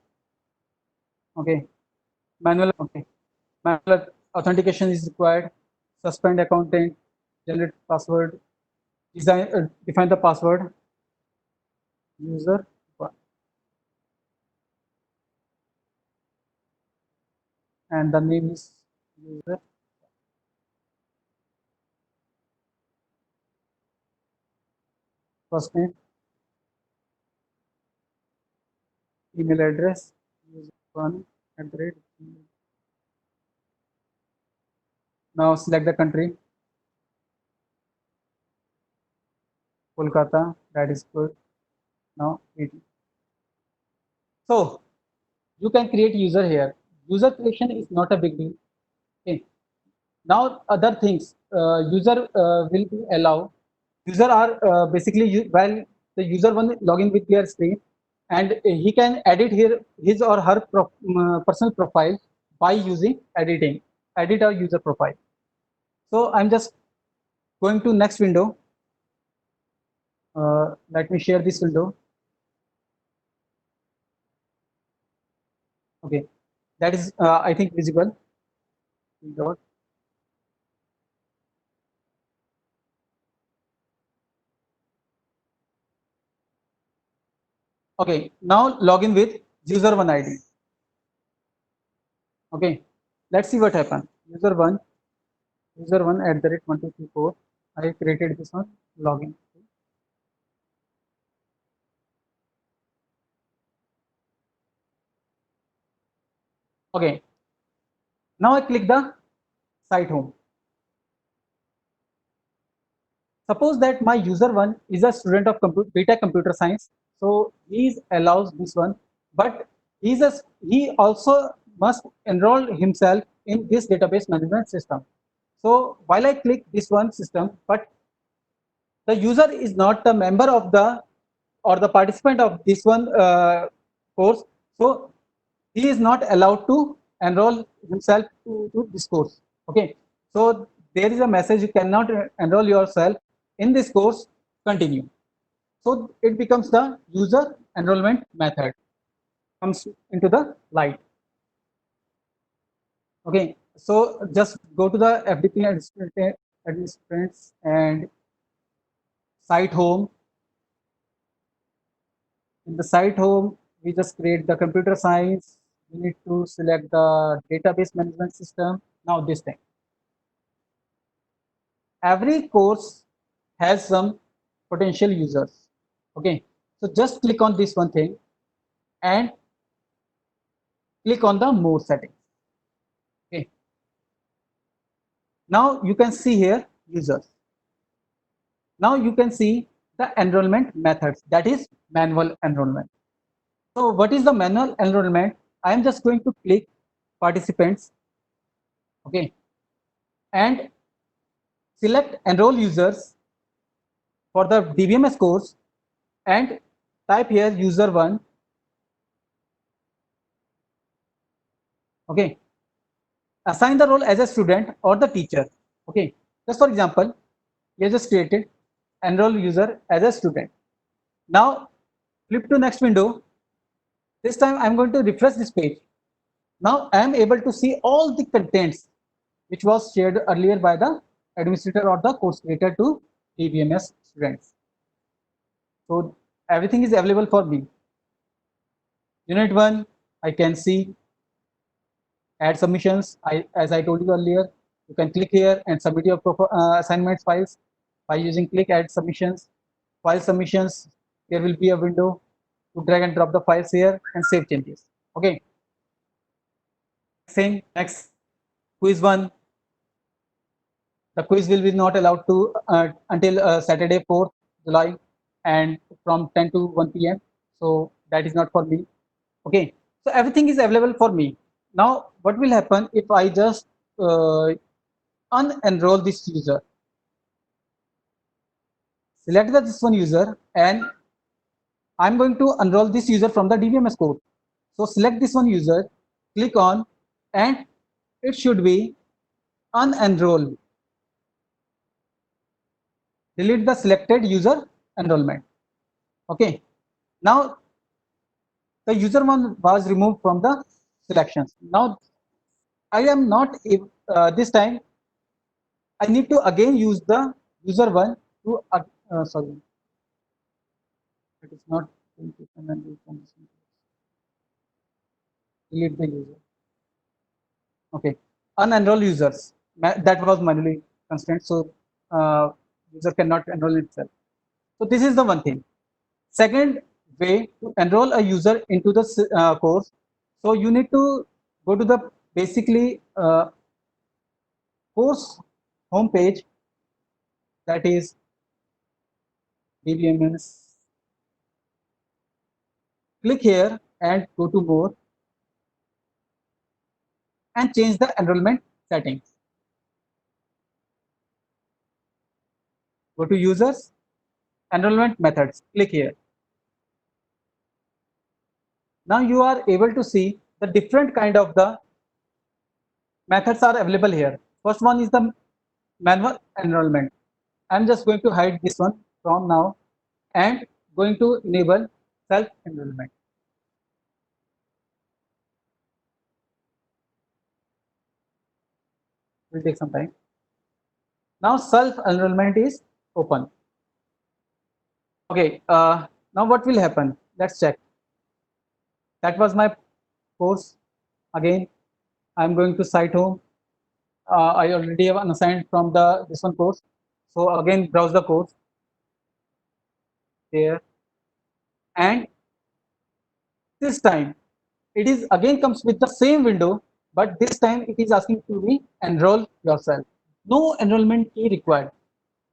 Okay, manual. Okay, manual authentication is required. Suspend accountant, generate password, define the password. User one. And the name is user. First name, email address, user one at the rate. Now select the country, Kolkata. That is good. Now 80. So you can create user here. User creation is not a big deal. Okay. Now other things user will be allow. User are basically while the user one login with their screen, and he can edit here his or her personal profile by using edit our user profile. So I'm just going to next window. Let me share this window. Okay, that is I think visible. Dot. Okay, now login with user one ID. Okay, let's see what happened. User one at the rate 1234. I created this one login. Okay, now I click the site home. Suppose that my user one is a student of BTech Computer Science, so he allows this one, but he also must enroll himself in this database management system. So while I click this one system, but the user is not the member of the or the participant of this one course, so he is not allowed to enroll himself to this course. Okay, so there is a message: you cannot enroll yourself in this course. Continue. So it becomes the user enrollment method comes into the light. Okay, so just go to the FDP administrators and site home. In the site home, we just create the computer science. We need to select the database management system. Now this thing. Every course has some potential users. Okay, so just click on this one thing and click on the more settings. Okay, now you can see here users. Now you can see the enrollment methods, that is manual enrollment. So what is the manual enrollment? I am just going to click participants. Okay, and select enroll users for the DBMS course and type here user one. Okay, assign the role as a student or the teacher. Okay, just for example, we have just created enroll user as a student. Now flip to next window. This time I'm going to refresh this page. Now I am able to see all the contents which was shared earlier by the administrator or the course creator to DBMS students. So everything is available for me. Unit 1, I can see add submissions. As I told you earlier, you can click here and submit your assignment files by using click add submissions. File submissions, there will be a window to drag and drop the files here and save changes. Okay. Same next quiz 1. The quiz will be not allowed to until Saturday 4th July and from 10 to 1 p.m. So that is not for me. Okay. So everything is available for me. Now what will happen if I just unenroll this user? Select this one user and I'm going to enroll this user from the DBMS code. So select this one user, click on, and it should be unenroll. Delete the selected user enrollment. Okay. Now the user one was removed from the selections. Now I am not this time. I need to again use the user one to sorry. It is not going to delete the user. Okay, unenroll users. That was manually constrained, so user cannot enroll itself. So this is the one thing. Second way to enroll a user into the course. So you need to go to the basically course homepage, that is DBMS. Click here and go to more and change the enrollment settings. Go to users, enrollment methods, click here. Now you are able to see the different kind of the methods are available here. First one is the manual enrollment. I'm just going to hide this one from now and going to enable self enrollment. Will take some time. Now self enrollment is open. Okay, now what will happen? Let's check. That was my course. Again, I'm going to site home. I already have unassigned from the this one course. So again, browse the course here, and this time it is again comes with the same window, but this time it is asking to be enroll yourself. No enrollment key required.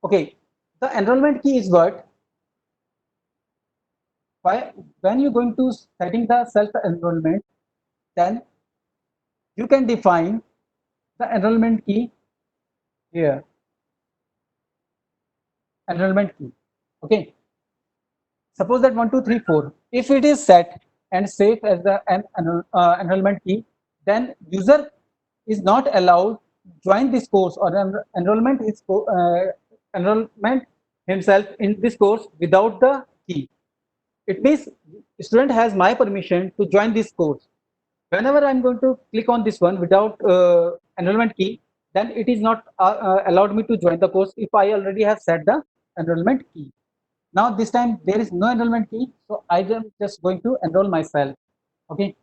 Okay, the enrollment key is what? When you're going to setting the self enrollment, then you can define the enrollment key here. Enrollment key. Okay. Suppose that 1, 2, 3, 4. If it is set and saved as the enrollment key, then user is not allowed to join this course or enrollment himself in this course without the key. It means student has my permission to join this course. Whenever I'm going to click on this one without enrollment key, then it is not allowed me to join the course if I already have set the enrollment key. Now this time there is no enrollment key, so I am just going to enroll myself. Okay,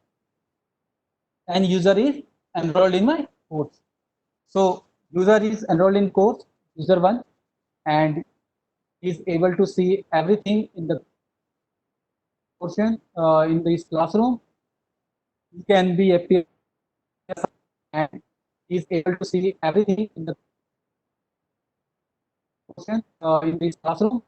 and user is enrolled in my course. So user is enrolled in course user 1 and is able to see everything in the portion in this classroom. He can be appear and is able to see everything in the portion in this classroom.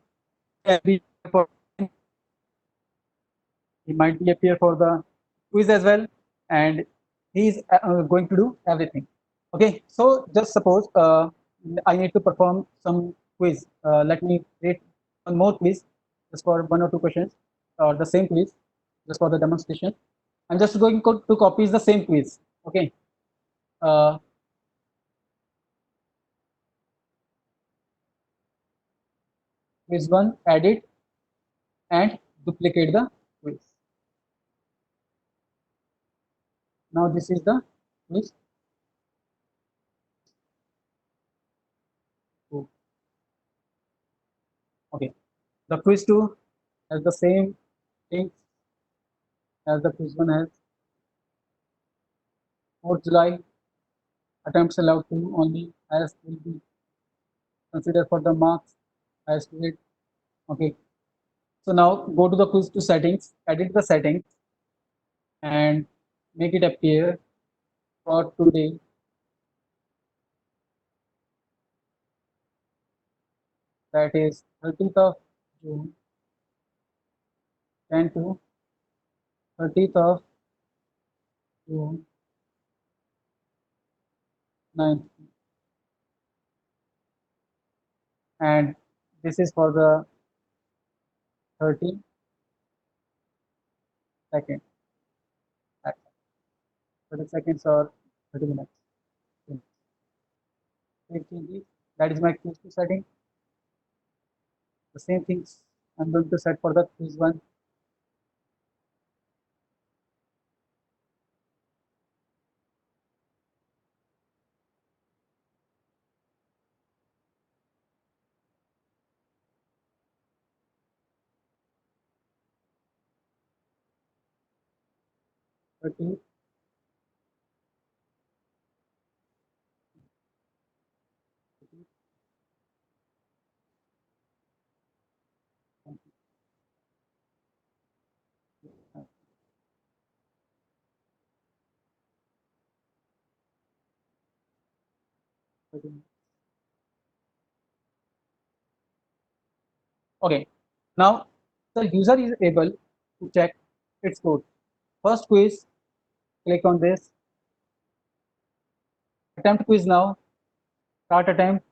He might be appear for the quiz as well, and he is going to do everything. Okay, so just suppose I need to perform some quiz. Let me create one more quiz just for 1 or 2 questions, or the same quiz just for the demonstration. I'm just going to copy the same quiz. Okay. Quiz 1, edit and duplicate the quiz. Now this is the quiz. Okay. The quiz 2 has the same thing as the quiz 1 has. 4th July, attempts allowed to only as will be considered for the marks as to it. Okay. So now go to the quiz 2 settings, edit the settings and make it appear for today. That is 30th of June, 10 to 30th of June, 9. And this is for the 30 seconds. 30 seconds or 30 minutes. That is my quiz 2 setting. The same things I'm going to set for the quiz 1. Okay. Okay. Now the user is able to check its code. First quiz, click on this. Attempt quiz now. Start attempt.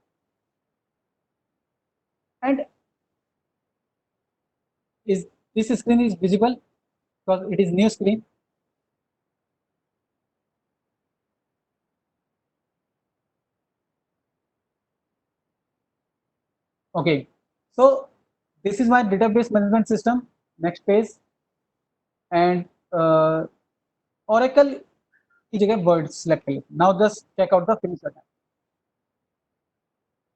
And is this screen is visible because it is new screen. Okay. So this is my database management system. Next page. And Oracle की जगह Word select करिए. Now just check out the finish button.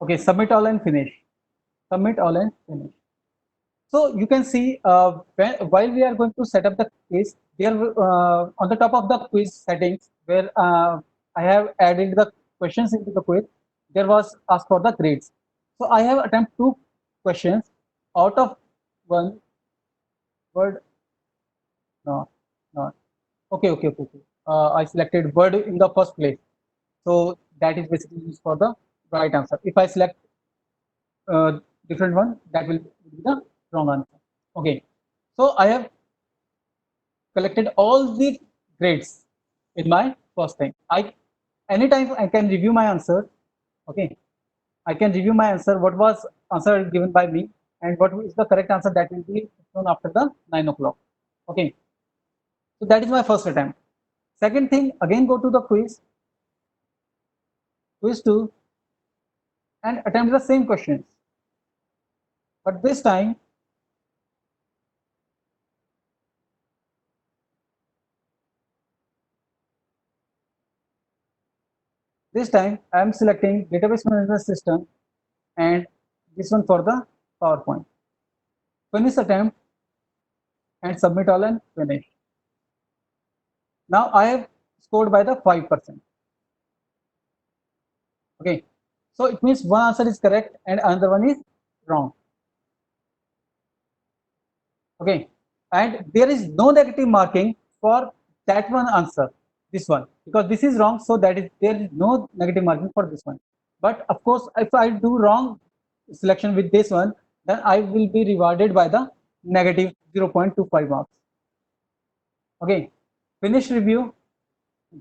Okay, submit all and finish. Submit all and finish. So you can see while we are going to set up the quiz, there on the top of the quiz settings where I have added the questions into the quiz, there was asked for the grades. So I have attempted 2 questions out of 1 word. No, no. Okay. I selected word in the first place. So that is basically used for the right answer. If I select different one, that will be the wrong answer. Okay. So I have collected all the grades in my first thing. Anytime I can review my answer. Okay. I can review my answer. What was answer given by me and what is the correct answer that will be shown after the 9 o'clock. Okay. So that is my first attempt. Second thing, again go to the quiz 2 and attempt the same questions. But this time I am selecting database management system and this one for the PowerPoint. Finish attempt and submit all and finish. Now I have scored by the 5%. Okay, so it means one answer is correct and another one is wrong. Okay, and there is no negative marking for that one answer, this one, because this is wrong, so that is there is no negative marking for this one. But of course, if I do wrong selection with this one, then I will be rewarded by the negative 0.25 marks. Okay, finish review,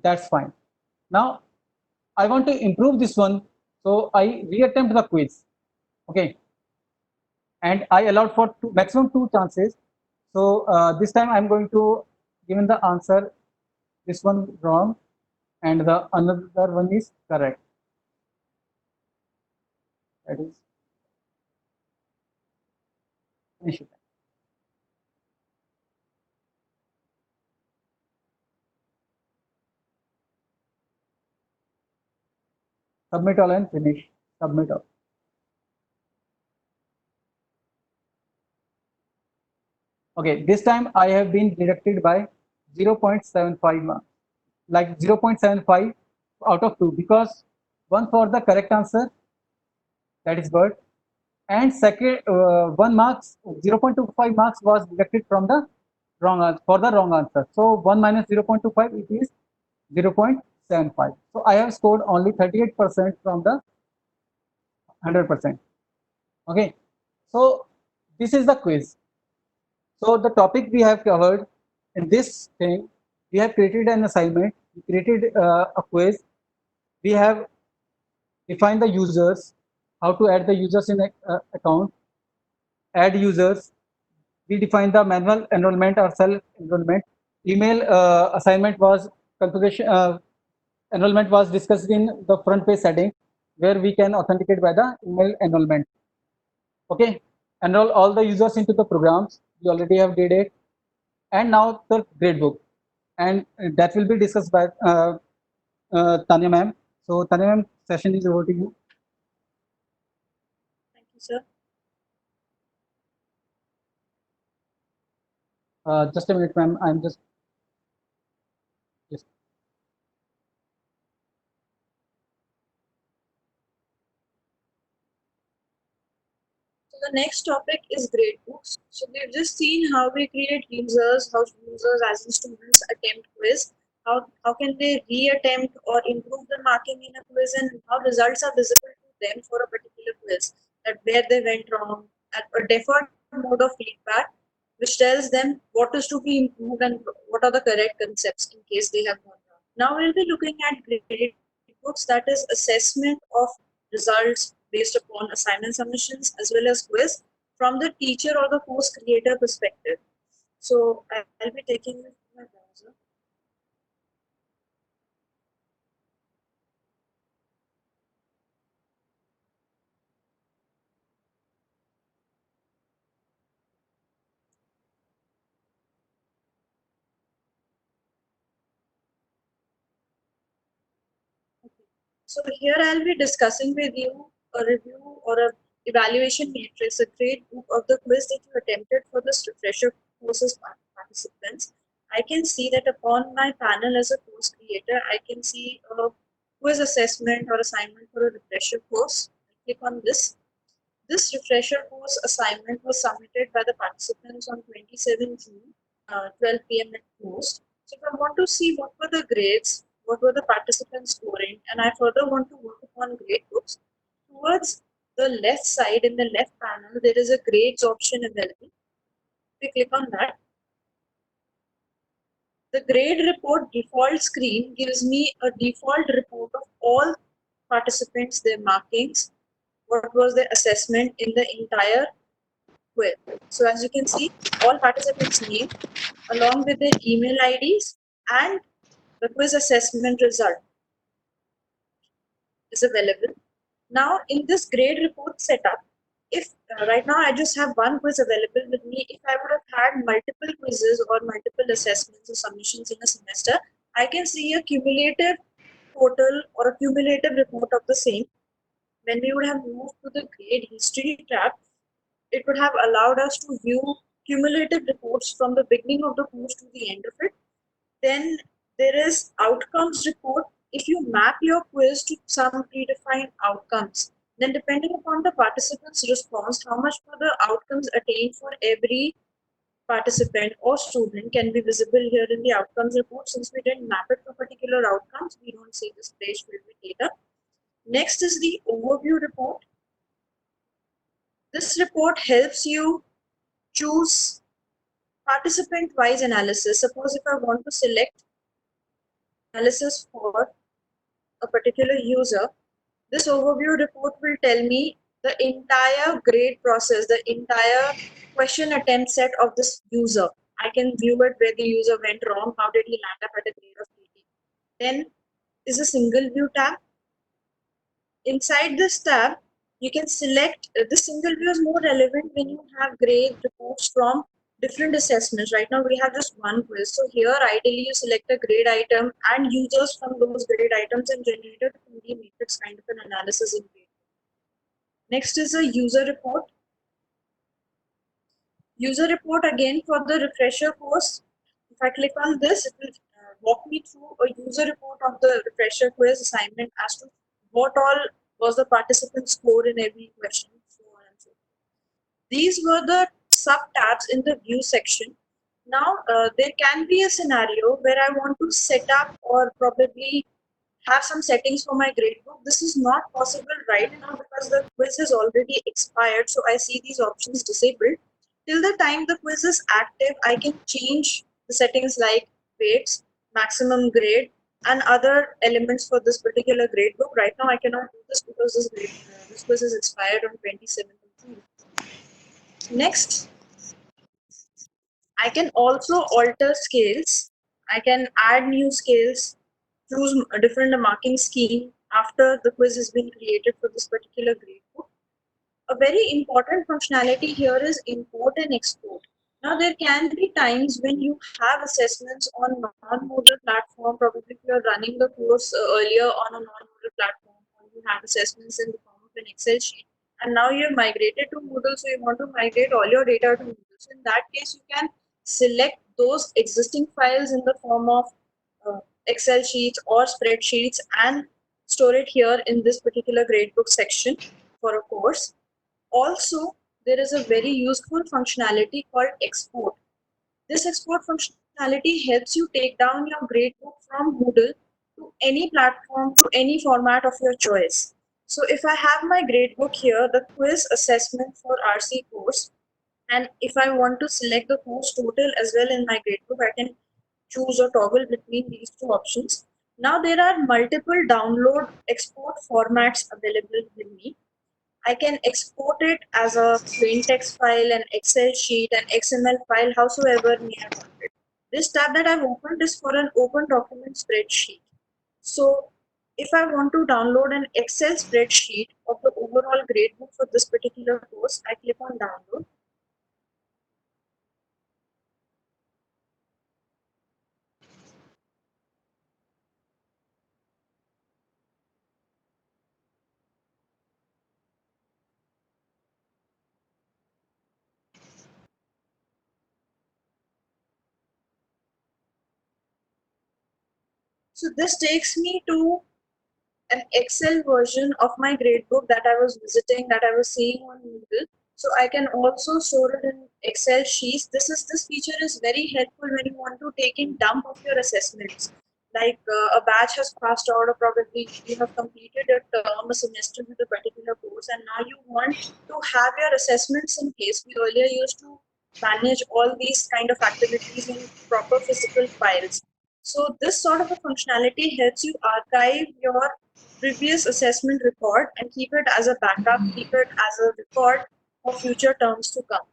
that's fine. Now I want to improve this one, so I reattempt the quiz. Okay, and I allowed for maximum 2 chances. So this time I'm going to given the answer, this one wrong and the another one is correct. That is finish it. Submit all and finish. Submit all. Okay, this time I have been deducted by 0.75 marks, like 0.75 out of 2, because one for the correct answer, that is good, and second, 1 marks, 0.25 marks was deducted from the wrong answer, for the wrong answer. So 1 minus 0.25, it is 0.75. So I have scored only 38% from the 100%. Okay, so this is the quiz. So the topic we have covered in this thing, we have created an assignment, we created a quiz, we have defined the users, how to add the users in account, add users, we define the manual enrollment or self enrollment. Email assignment was configuration, enrollment was discussed in the front page setting, where we can authenticate by the email enrollment. Okay, enroll all the users into the programs, we already have did it. And now the grade book, and that will be discussed by Tanya ma'am. So Tanya ma'am, session is over to you. Thank you, sir. Just a minute, ma'am. I'm just yes. So the next topic is grade books. So we've just seen how we create users, how users as in students attempt quiz, how can they reattempt or improve the marking in a quiz, and how results are visible to them for a particular quiz, that where they went wrong, at a default mode of feedback, which tells them what is to be improved and what are the correct concepts in case they have gone wrong. Now we'll be looking at grade books, that is assessment of results based upon assignment submissions as well as quiz from the teacher or the course creator perspective. So I'll be taking you to my browser. So here I'll be discussing with you a review or a evaluation matrix, a grade book of the quiz that you attempted for this refresher courses participants. I can see that upon my panel as a course creator, I can see a quiz assessment or assignment for a refresher course. I click on this. This refresher course assignment was submitted by the participants on 27 June, 12 p.m. at most. So if I want to see what were the grades, what were the participants scoring, and I further want to work upon grade books, towards the left side in the left panel, there is a grades option available. We click on that. The grade report default screen gives me a default report of all participants, their markings, what was the assessment in the entire quiz. So as you can see, all participants' name along with their email IDs and the quiz assessment result is available. Now in this grade report setup, if right now I just have one quiz available with me, if I would have had multiple quizzes or multiple assessments or submissions in a semester, I can see a cumulative total or a cumulative report of the same. When we would have moved to the grade history tab, it would have allowed us to view cumulative reports from the beginning of the course to the end of it. Then there is outcomes report. If you map your quiz to some predefined outcomes, then depending upon the participant's response, how much were the outcomes attained for every participant or student can be visible here in the outcomes report. Since we didn't map it for particular outcomes, we don't see this page filled with data. Next is the overview report. This report helps you choose participant-wise analysis. Suppose if I want to select analysis for a particular user, this overview report will tell me the entire grade process, the entire question attempt set of this user. I can view it where the user went wrong, how did he land up at a grade of 80. Then is a single view tab. Inside this tab, you can select, the single view is more relevant when you have grade reports from different assessments. Right now we have just one quiz. So here ideally you select a grade item and users from those grade items and generate a 2D matrix kind of an analysis in grade. Next is a user report. User report again for the refresher course. If I click on this, it will walk me through a user report of the refresher quiz assignment as to what all was the participant score in every question, so on and so forth. These were the sub tabs in the view section. Now, there can be a scenario where I want to set up or probably have some settings for my gradebook. This is not possible right now because the quiz has already expired. So I see these options disabled. Till the time the quiz is active, I can change the settings like weights, maximum grade, and other elements for this particular gradebook. Right now, I cannot do this because this quiz is expired on 27th of June. Next, I can also alter scales. I can add new scales, choose a different marking scheme after the quiz has been created for this particular gradebook. A very important functionality here is import and export. Now, there can be times when you have assessments on non-Moodle platform, probably if you're running the course earlier on a non-Moodle platform, or you have assessments in the form of an Excel sheet, and now you're migrated to Moodle, so you want to migrate all your data to Moodle. So in that case, you can select those existing files in the form of Excel sheets or spreadsheets and store it here in this particular gradebook section for a course. Also, there is a very useful functionality called export. This export functionality helps you take down your gradebook from Moodle to any platform, to any format of your choice. So if I have my gradebook here, the quiz assessment for RC course, and if I want to select the course total as well in my gradebook, I can choose or toggle between these two options. Now there are multiple download export formats available with me. I can export it as a plain text file, an Excel sheet, an XML file, howsoever may I want it. This tab that I've opened is for an open document spreadsheet. So if I want to download an Excel spreadsheet of the overall gradebook for this particular course, I click on download. So this takes me to an Excel version of my gradebook that I was visiting, that I was seeing on Moodle. So I can also store it in Excel sheets. This feature is very helpful when you want to take in dump of your assessments. Like a batch has passed out, or probably you have completed a term, a semester with a particular course, and now you want to have your assessments in place. We earlier used to manage all these kind of activities in proper physical files. So this sort of a functionality helps you archive your previous assessment record and keep it as a backup, keep it as a record for future terms to come.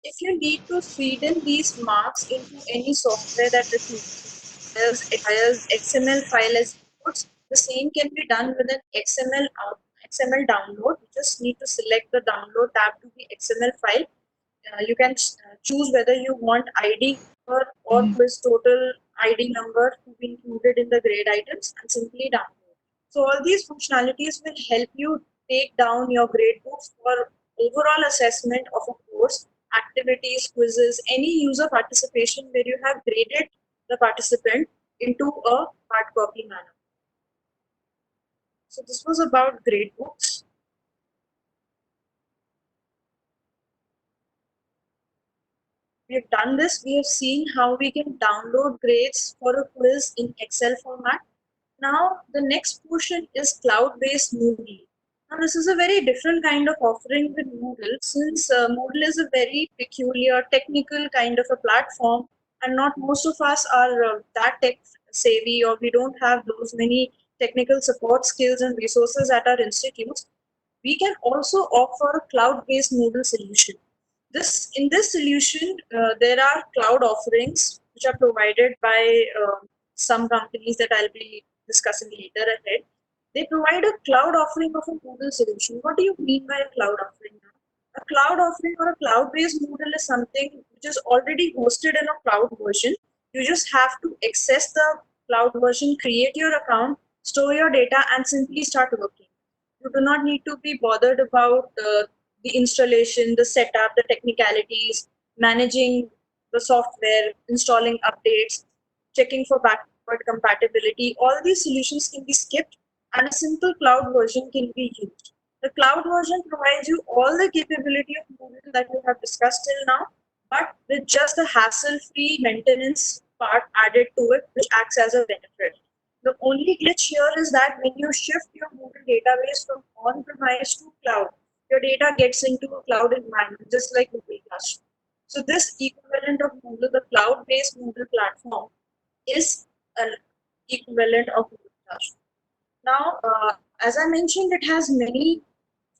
If you need to feed in these marks into any software that requires XML file as inputs, the same can be done with an XML download. You just need to select the download tab to the XML file. You can choose whether you want ID or quiz total ID number to be included in the grade items and simply download. So all these functionalities will help you take down your grade books for overall assessment of a course, activities, quizzes, any user participation where you have graded the participant into a hard copy manner. So this was about grade books. We have done this. We have seen how we can download grades for a quiz in Excel format. Now, the next portion is cloud-based Moodle. Now, this is a very different kind of offering with Moodle, since Moodle is a very peculiar technical kind of a platform, and not most of us are that tech savvy, or we don't have those many technical support skills and resources at our institutes. We can also offer a cloud-based Moodle solution. In this solution, there are cloud offerings which are provided by some companies that I'll be discussing later ahead. They provide a cloud offering of a Moodle solution. What do you mean by a cloud offering now? A cloud offering or a cloud-based Moodle is something which is already hosted in a cloud version. You just have to access the cloud version, create your account, store your data, and simply start working. You do not need to be bothered about the installation, the setup, the technicalities, managing the software, installing updates, checking for backward compatibility. All these solutions can be skipped and a simple cloud version can be used. The cloud version provides you all the capability of Moodle that we have discussed till now, but with just the hassle-free maintenance part added to it, which acts as a benefit. The only glitch here is that when you shift your Moodle database from on-premise to cloud, your data gets into a cloud environment, just like Google Classroom. So this equivalent of Moodle, the cloud-based Moodle platform, is an equivalent of Google Classroom. Now, as I mentioned, it has many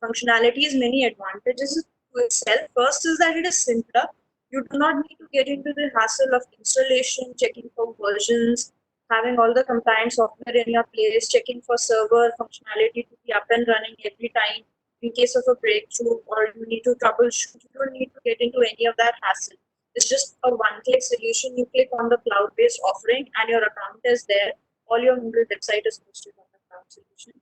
functionalities, many advantages to itself. First is that it is simpler. You do not need to get into the hassle of installation, checking for versions, having all the compliant software in your place, checking for server functionality to be up and running every time in case of a breakthrough or you need to troubleshoot. You don't need to get into any of that hassle. It's just a one-click solution. You click on the cloud-based offering and your account is there. All your Moodle website is hosted on the cloud solution.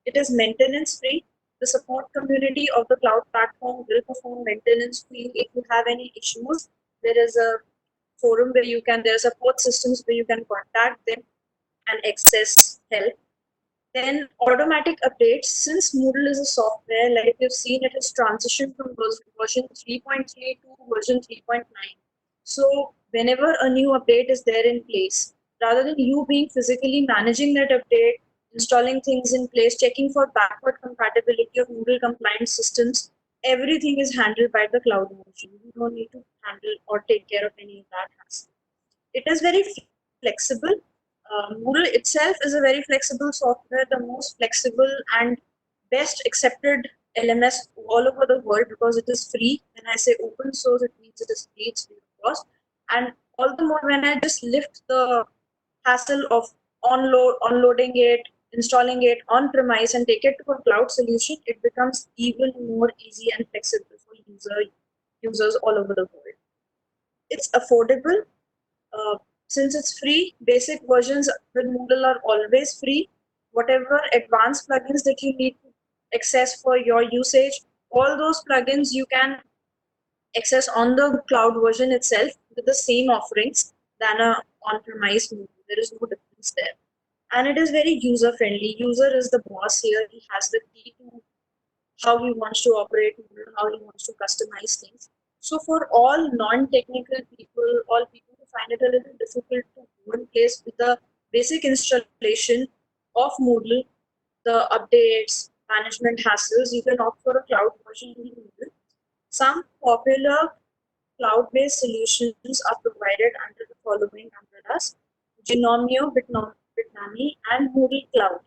It is maintenance free. The support community of the cloud platform will perform maintenance for you if you have any issues. There is a forum where there are support systems where you can contact them and access help. Then automatic updates, since Moodle is a software, like you've seen, it has transitioned from version 3.3 to version 3.9. So whenever a new update is there in place, rather than you being physically managing that update, installing things in place, checking for backward compatibility of Moodle compliant systems, everything is handled by the cloud version. You don't need to handle or take care of any of that hassle. It is very flexible. Moodle itself is a very flexible software, the most flexible and best accepted LMS all over the world because it is free. When I say open source, it means it is free, it's free of cost. And all the more when I just lift the hassle of onloading it, installing it on premise and take it to a cloud solution, it becomes even more easy and flexible for users all over the world. It's affordable. Since it's free, basic versions with Moodle are always free. Whatever advanced plugins that you need to access for your usage, all those plugins you can access on the cloud version itself with the same offerings than a on-premise Moodle. There is no difference there. And it is very user-friendly. User is the boss here. He has the key to how he wants to operate Moodle, how he wants to customize things. So for all non-technical people, all people who find it a little difficult to go in place with the basic installation of Moodle, the updates, management hassles, you can opt for a cloud version of Moodle. Some popular cloud-based solutions are provided under the following umbrellas: Genomio, Bitnami, and Moodle Cloud.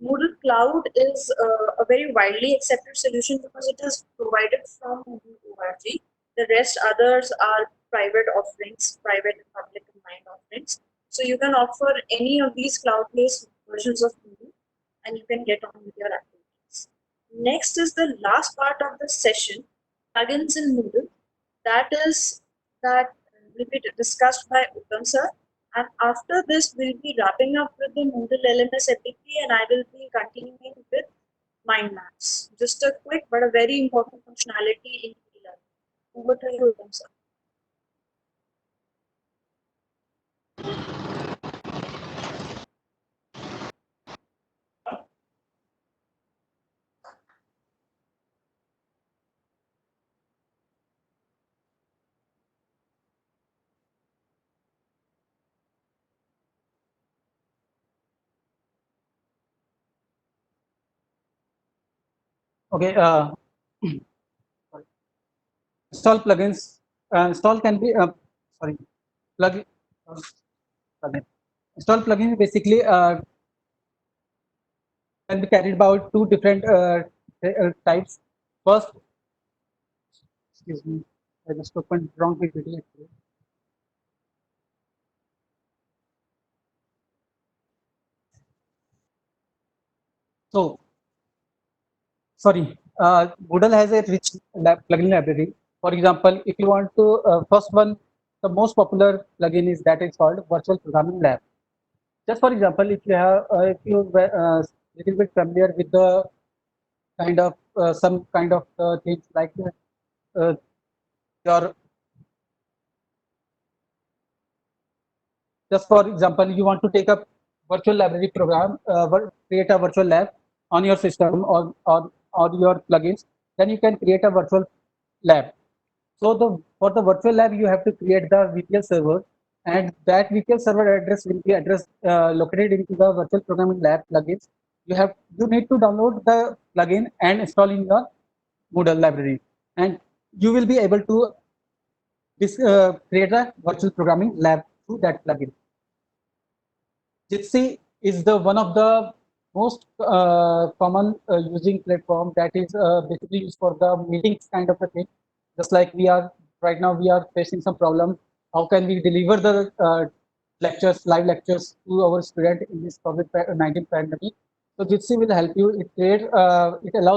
Moodle Cloud is a very widely accepted solution because it is provided from Moodle org. The rest others are private offerings, private and public combined offerings. So you can offer any of these cloud-based versions of Moodle and you can get on with your activities. Next is the last part of the session, plugins in Moodle. That will be discussed by Uttam sir. And after this, we'll be wrapping up with the Moodle LMS API and I will be continuing with mind maps. Just a quick but a very important functionality in e-learning. Over to you, Uttam sir. Okay. Sorry. Install plugins. Install can be sorry. Plug. Plugin. Install plugin basically can be carried about two different types. First, excuse me, I just opened wrong PPT actually. So, sorry, Moodle has a rich plugin library. For example, if you want to, first one, the most popular plugin is that is called Virtual Programming Lab. Just for example, if you have, if you little bit familiar with the some kind of things like your, just for example, you want to take a virtual library program, create a virtual lab on your system or your plugins, then you can create a virtual lab. So for the virtual lab, you have to create the VPL server, and that VPL server address will be located into the virtual programming lab plugins. You need to download the plugin and install in your Moodle library, and you will be able to create a virtual programming lab through that plugin. Jitsi is the one of the most common using platform that is basically used for the meetings kind of a thing. Just like right now, we are facing some problem. How can we deliver the live lectures to our student in this COVID-19 pandemic? So Jitsi will help you. It allows